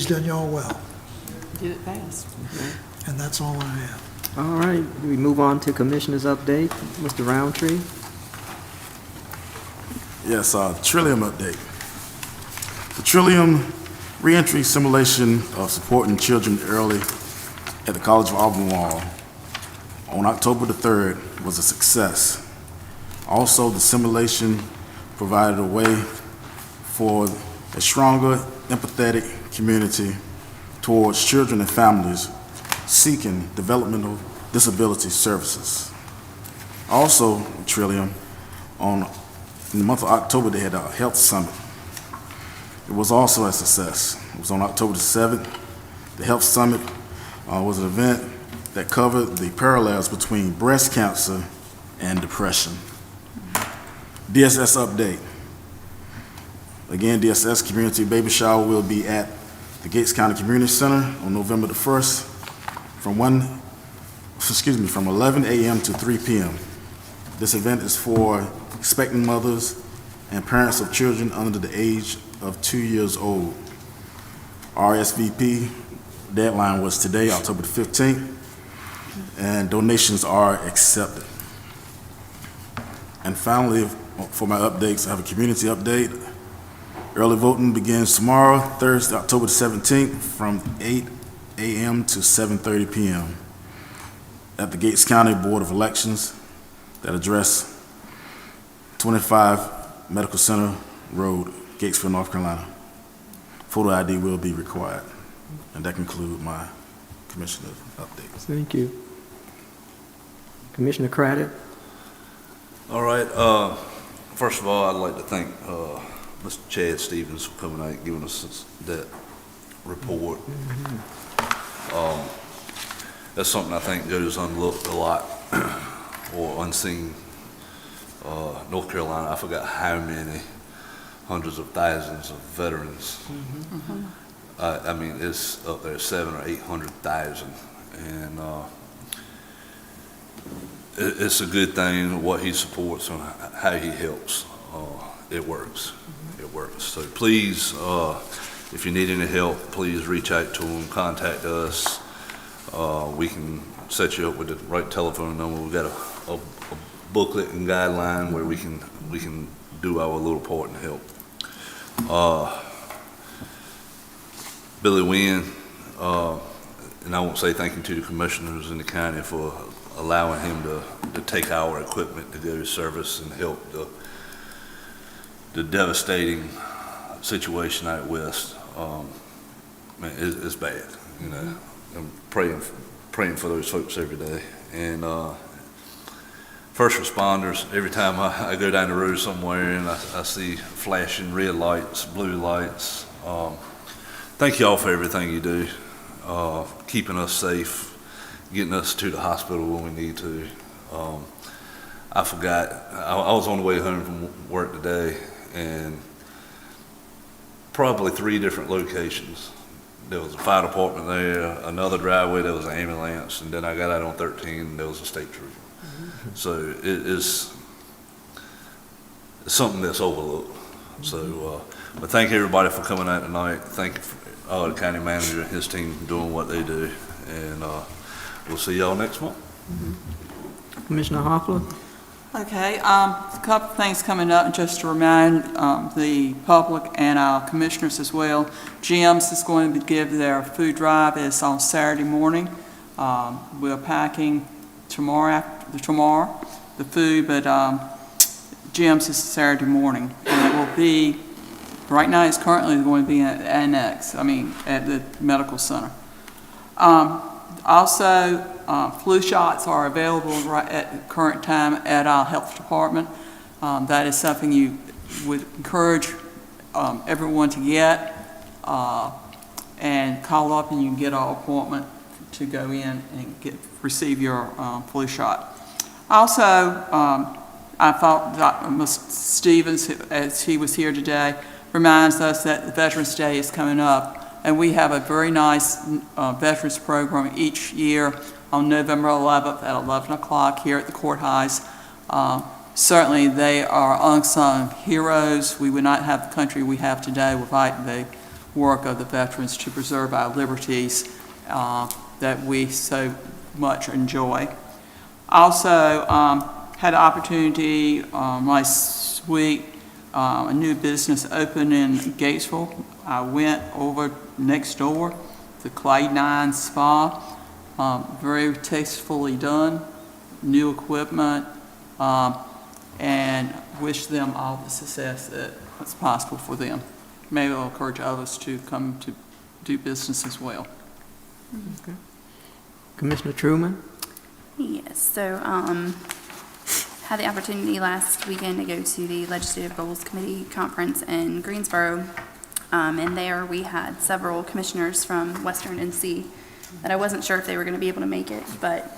done y'all well, Did it fast. and that's all I have. All right, we move on to Commissioner's update. Mr. Roundtree. Yes, Trillium update. The Trillium reentry simulation of supporting children early at the College of Auburn Wall on October the 3rd was a success. Also, the simulation provided a way for a stronger, empathetic community towards children and families seeking developmental disability services. Also, Trillium, on in the month of October, they had a health summit. It was also a success. It was on October the 7th. The health summit was an event that covered the parallels between breast cancer and depression. DSS update. Again, DSS community baby shower will be at the Gates County Community Center on November the 1st from 11 a.m. to 3 p.m. This event is for expecting mothers and parents of children under the age of 2 years old. RSVP deadline was today, October the 15th, and donations are accepted. And finally, for my updates, I have a community update. Early voting begins tomorrow, Thursday, October the 17th, from 8 a.m. to 7:30 p.m. at the Gates County Board of Elections that address 25 Medical Center Road, Gatesville, North Carolina. Photo ID will be required. And that concludes my commissioner's updates. Thank you. Commissioner Craddock? All right, first of all, I'd like to thank Mr. Chad Stevens for coming out and giving us that report. That's something I think goes unlooked a lot or unseen. North Carolina, I forgot how many hundreds of thousands of veterans. I mean, it's up there 700,000 or 800,000, and it's a good thing what he supports and how he helps. It works. It works. So please, if you need any help, please reach out to him, contact us. We can set you up with the right telephone number. We've got a booklet and guideline where we can do our little part and help. Billy Wynn, and I won't say thank you to the commissioners in the county for allowing him to take our equipment to go to service and help the devastating situation out west. Man, it's bad, you know. I'm praying for those folks every day. And first responders, every time I go down the road somewhere and I see flashing red lights, blue lights, thank you all for everything you do, keeping us safe, getting us to the hospital when we need to. I forgot, I was on the way home from work today, and probably 3 different locations. There was a fire department there, another driveway, there was an ambulance, and then I got out on 13, and there was a state trooper. So it's something that's overlooked. So, but thank everybody for coming out tonight. Thank the county manager and his team for doing what they do, and we'll see y'all next month. Commissioner Hoffler? Okay, a couple of things coming up, just to remind the public and our commissioners as well. Jim's is going to give their food drive. It's on Saturday morning. We're packing tomorrow the food, but Jim's is Saturday morning. And it will be, right now it's currently going to be at Annex, at the medical center. Also, flu shots are available right at the current time at our health department. That is something you would encourage everyone to get, and call up and you can get an appointment to go in and receive your flu shot. Also, I thought Mr. Stevens, as he was here today, reminds us that the Veterans Day is coming up. And we have a very nice veterans program each year on November 11th at 11 o'clock here at the courthouse. Certainly they are unsung heroes. We would not have the country we have today without the work of the veterans to preserve our liberties that we so much enjoy. Also, had the opportunity last week, a new business opened in Gatesville. I went over next door to Clay 9 Spa, very tastefully done, new equipment, and wish them all the success that's possible for them. Maybe it'll encourage others to come to do business as well. Commissioner Truman? Yes, so had the opportunity last weekend to go to the Legislative Goals Committee Conference in Greensboro. And there we had several commissioners from Western NC that I wasn't sure if they were going to be able to make it, but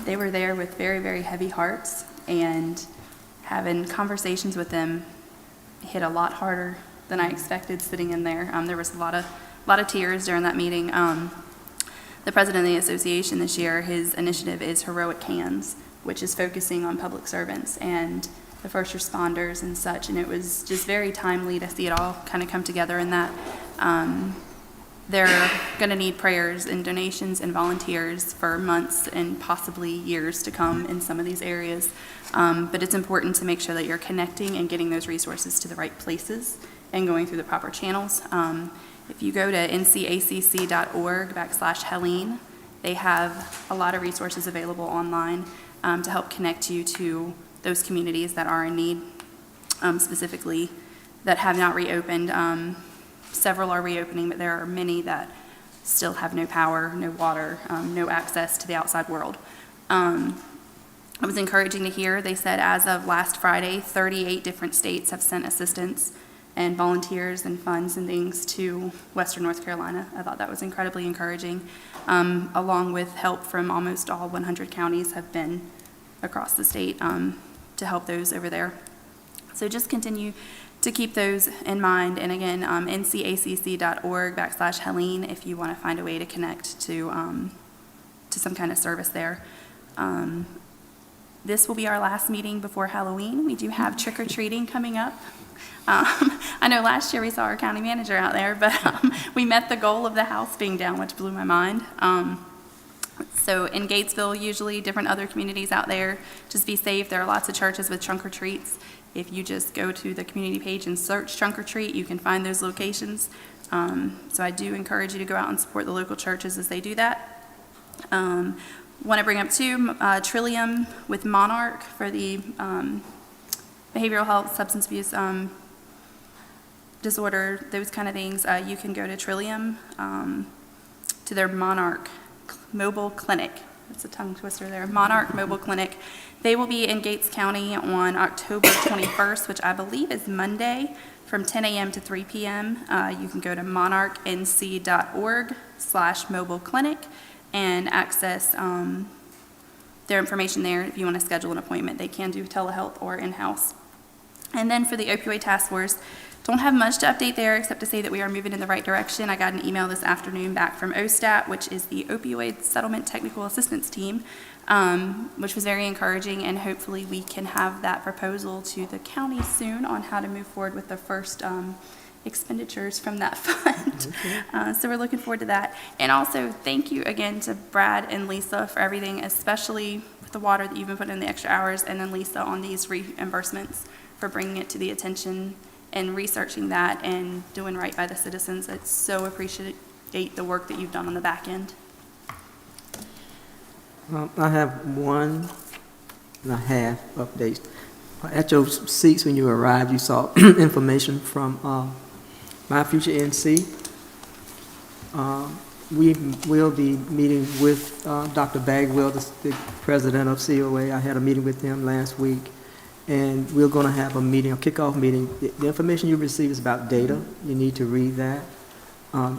they were there with very, very heavy hearts, and having conversations with them hit a lot harder than I expected sitting in there. There was a lot of tears during that meeting. The president of the association this year, his initiative is Heroic Hands, which is focusing on public servants and the first responders and such, and it was just very timely to see it all kind of come together in that. They're going to need prayers and donations and volunteers for months and possibly years to come in some of these areas. But it's important to make sure that you're connecting and getting those resources to the right places and going through the proper channels. If you go to ncacc.org/Helene, they have a lot of resources available online to help connect you to those communities that are in need, specifically that have not reopened. Several are reopening, but there are many that still have no power, no water, no access to the outside world. It was encouraging to hear, they said as of last Friday, 38 different states have sent assistance and volunteers and funds and things to Western North Carolina. I thought that was incredibly encouraging, along with help from almost all 100 counties have been across the state to help those over there. So just continue to keep those in mind. And again, ncacc.org/Helene if you want to find a way to connect to some kind of service there. This will be our last meeting before Halloween. We do have trick-or-treating coming up. I know last year we saw our county manager out there, but we met the goal of the house being down, which blew my mind. So in Gatesville, usually different other communities out there, just be safe. There are lots of churches with trunk or treats. If you just go to the community page and search trunk or treat, you can find those locations. So I do encourage you to go out and support the local churches as they do that. Want to bring up too, Trillium with Monarch for the behavioral health, substance abuse disorder, those kind of things. You can go to Trillium to their Monarch Mobile Clinic. That's a tongue twister there. Monarch Mobile Clinic. They will be in Gates County on October 21st, which I believe is Monday, from 10 a.m. to 3 p.m. You can go to monarchnc.org/mobile clinic and access their information there. If you want to schedule an appointment, they can do telehealth or in-house. And then for the opioid task force, don't have much to update there except to say that we are moving in the right direction. I got an email this afternoon back from OSTAT, which is the Opioid Settlement Technical Assistance Team, which was very encouraging, and hopefully we can have that proposal to the county soon on how to move forward with the first expenditures from that fund. Okay. So we're looking forward to that. And also, thank you again to Brad and Lisa for everything, especially with the water that you've been putting in the extra hours, and then Lisa on these reimbursements for bringing it to the attention and researching that and doing right by the citizens. I so appreciate the work that you've done on the back end. I have 1.5 updates. At your seats when you arrived, you saw information from My Future NC. We will be meeting with Dr. Bagwell, the president of COA. I had a meeting with him last week, and we're going to have a meeting, a kickoff meeting. The information you receive is about data. You need to read that.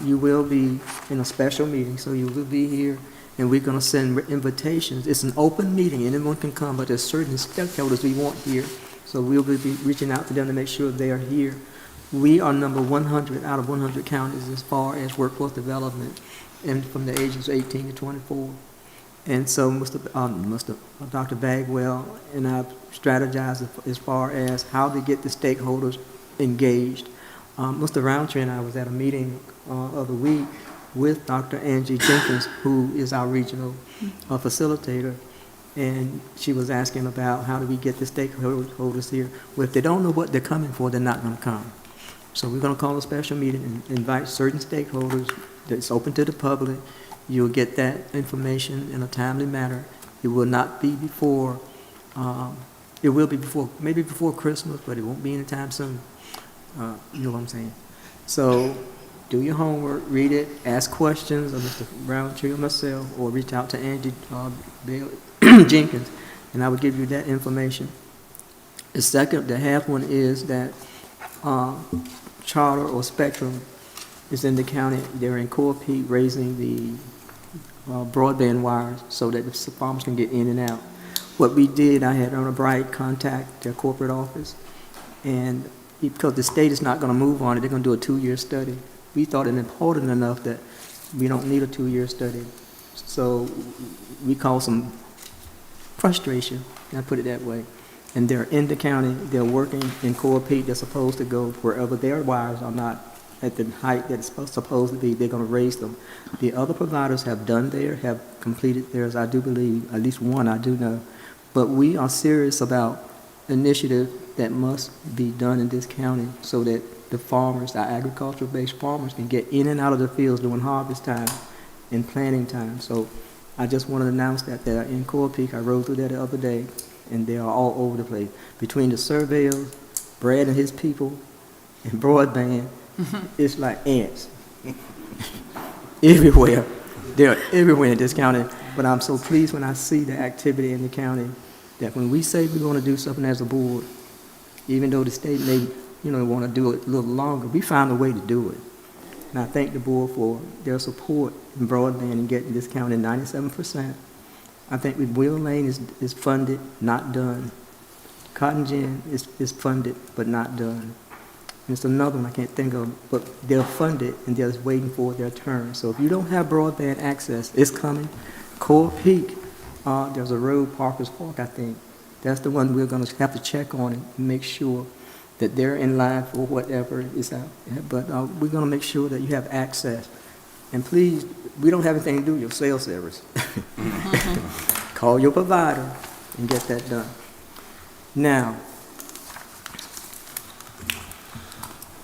You will be in a special meeting, so you will be here, and we're going to send invitations. It's an open meeting. Anyone can come, but there's certain stakeholders we want here, so we'll be reaching out to them to make sure they are here. We are number 100 out of 100 counties as far as workforce development, and from the ages 18 to 24. And so Dr. Bagwell and I strategized as far as how to get the stakeholders engaged. Mr. Roundtree and I was at a meeting of the week with Dr. Angie Jenkins, who is our regional facilitator, and she was asking about how do we get the stakeholders here. Well, if they don't know what they're coming for, they're not going to come. So we're going to call a special meeting and invite certain stakeholders that's open to the public. You'll get that information in a timely manner. It will not be before, it will be before, maybe before Christmas, but it won't be anytime soon. You know what I'm saying? So do your homework, read it, ask questions of Mr. Roundtree or myself, or reach out to Angie Jenkins, and I will give you that information. The second, the half one is that Charter or Spectrum is in the county. They're in Core Peak raising the broadband wires so that the farmers can get in and out. What we did, I had Ernest Bright contact their corporate office, and because the state is not going to move on it, they're going to do a 2-year study. We thought it important enough that we don't need a 2-year study. So we caused some frustration, can I put it that way. And they're in the county, they're working in Core Peak, they're supposed to go wherever their wires are not at the height that it's supposed to be, they're going to raise them. The other providers have done theirs, have completed theirs, I do believe, at least one I do know. But we are serious about initiative that must be done in this county so that the farmers, our agricultural-based farmers, can get in and out of the fields during harvest time and planting time. So I just want to announce that they're in Core Peak. I rode through there the other day, and they are all over the place. Between the surveyors, Brad and his people, and broadband, it's like ants. Everywhere. They're everywhere in this county. But I'm so pleased when I see the activity in the county that when we say we're going to do something as a board, even though the state may, want to do it a little longer, we found a way to do it. And I thank the board for their support in broadband and getting this county 97%. I think with Will Lane is funded, not done. Cotton Gin is funded, but not done. And it's another one I can't think of, but they're funded and they're just waiting for their turn. So if you don't have broadband access, it's coming. Core Peak, there's a road, Parker's Park, I think. That's the one we're going to have to check on and make sure that they're in line for whatever is out there. But we're going to make sure that you have access. And please, we don't have anything to do with your cell service. Call your provider and get that done. Now,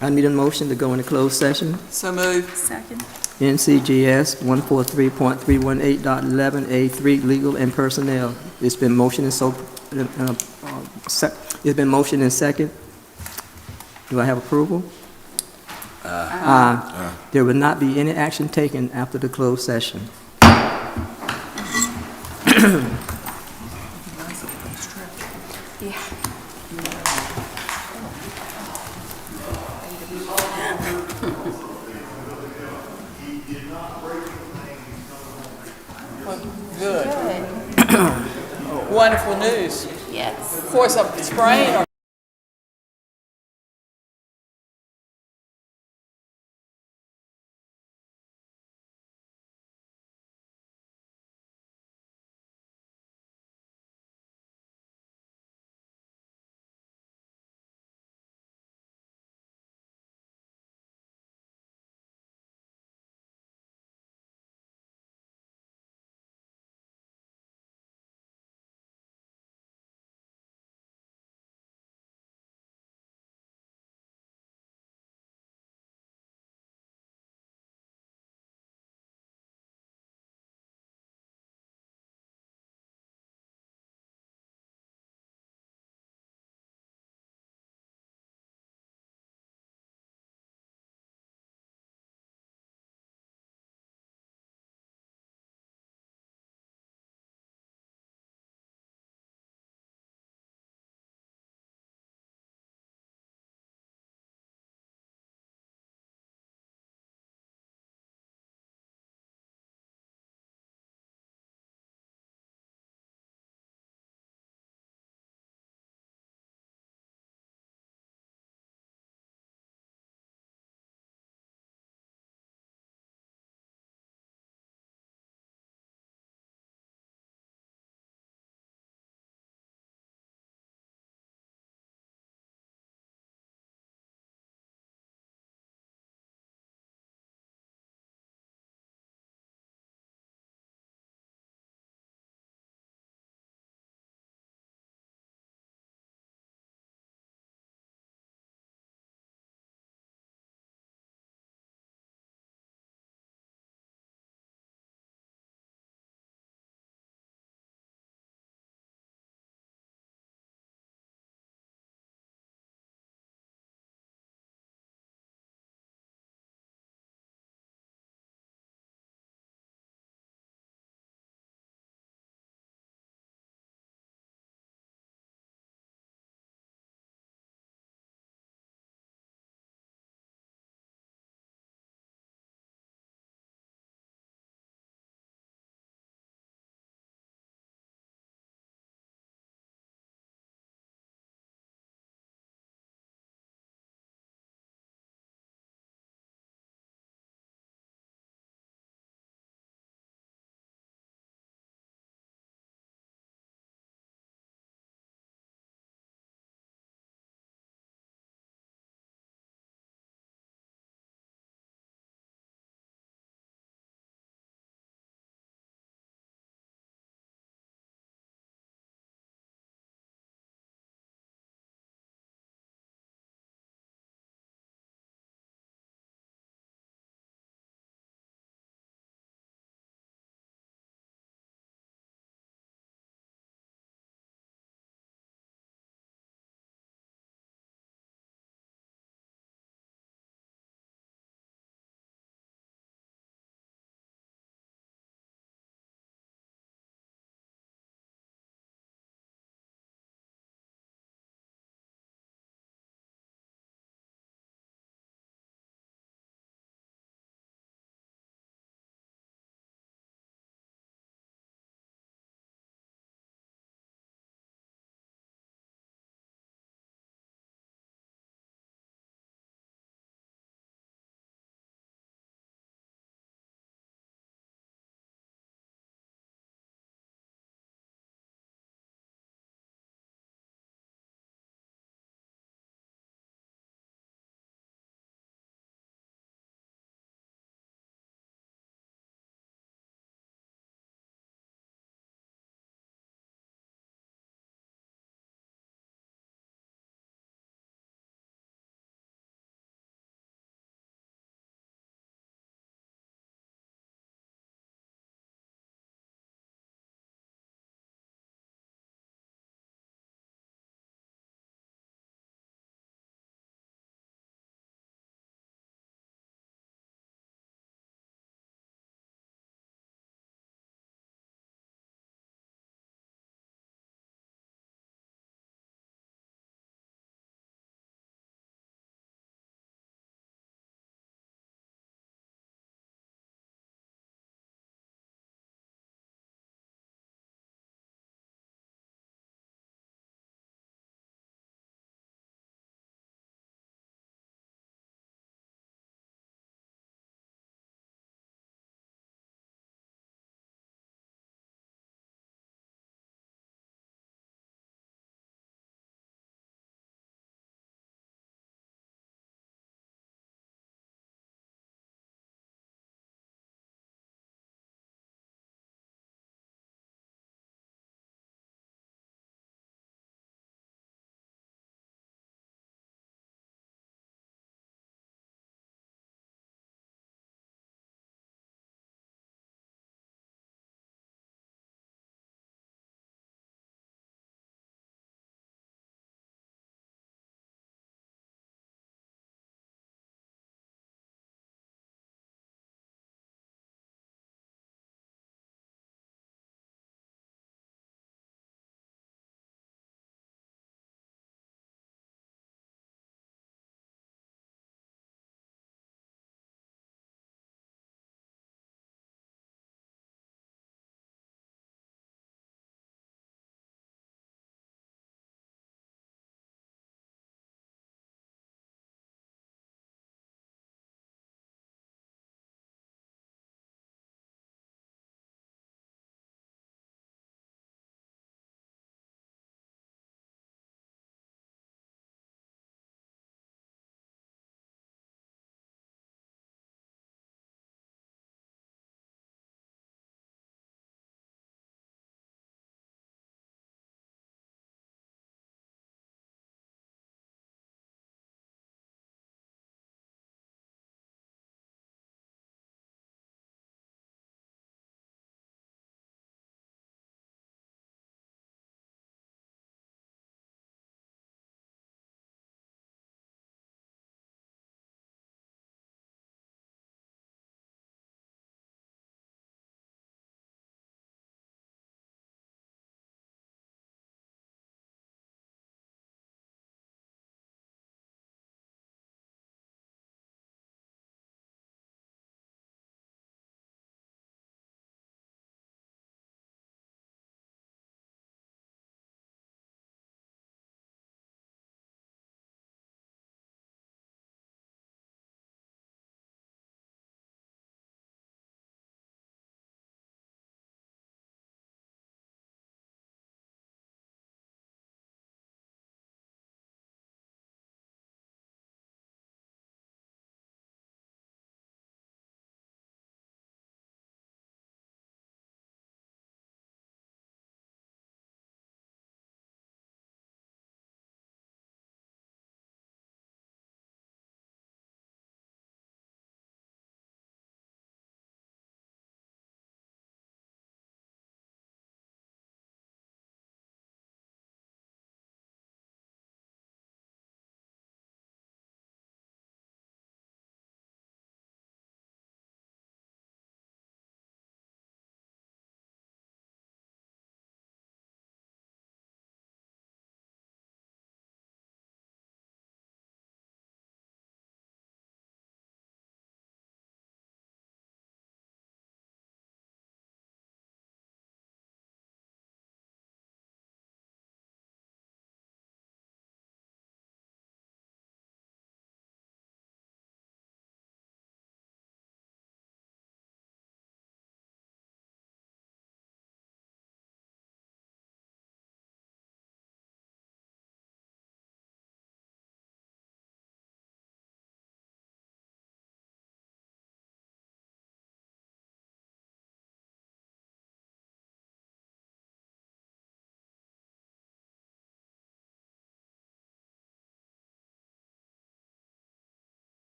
I need a motion to go into closed session. So moved. Second. NCGS 143.318.11A3, legal and personnel. It's been motioned and it's been motioned and second. Do I have approval? Aye. There will not be any action taken after the closed session. Yeah. Good. Wonderful news. Yes. Of course, a sprain or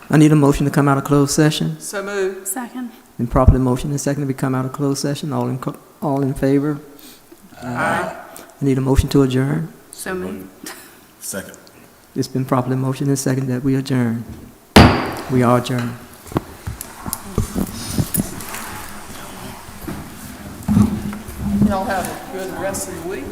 I need a motion to come out of closed session. So moved. Second. Been properly motioned and seconded, we come out of closed session. All in favor? Aye. I need a motion to adjourn. So moved. Second. It's been properly motioned and seconded that we adjourn. We are adjourned. Y'all have a good rest of the week.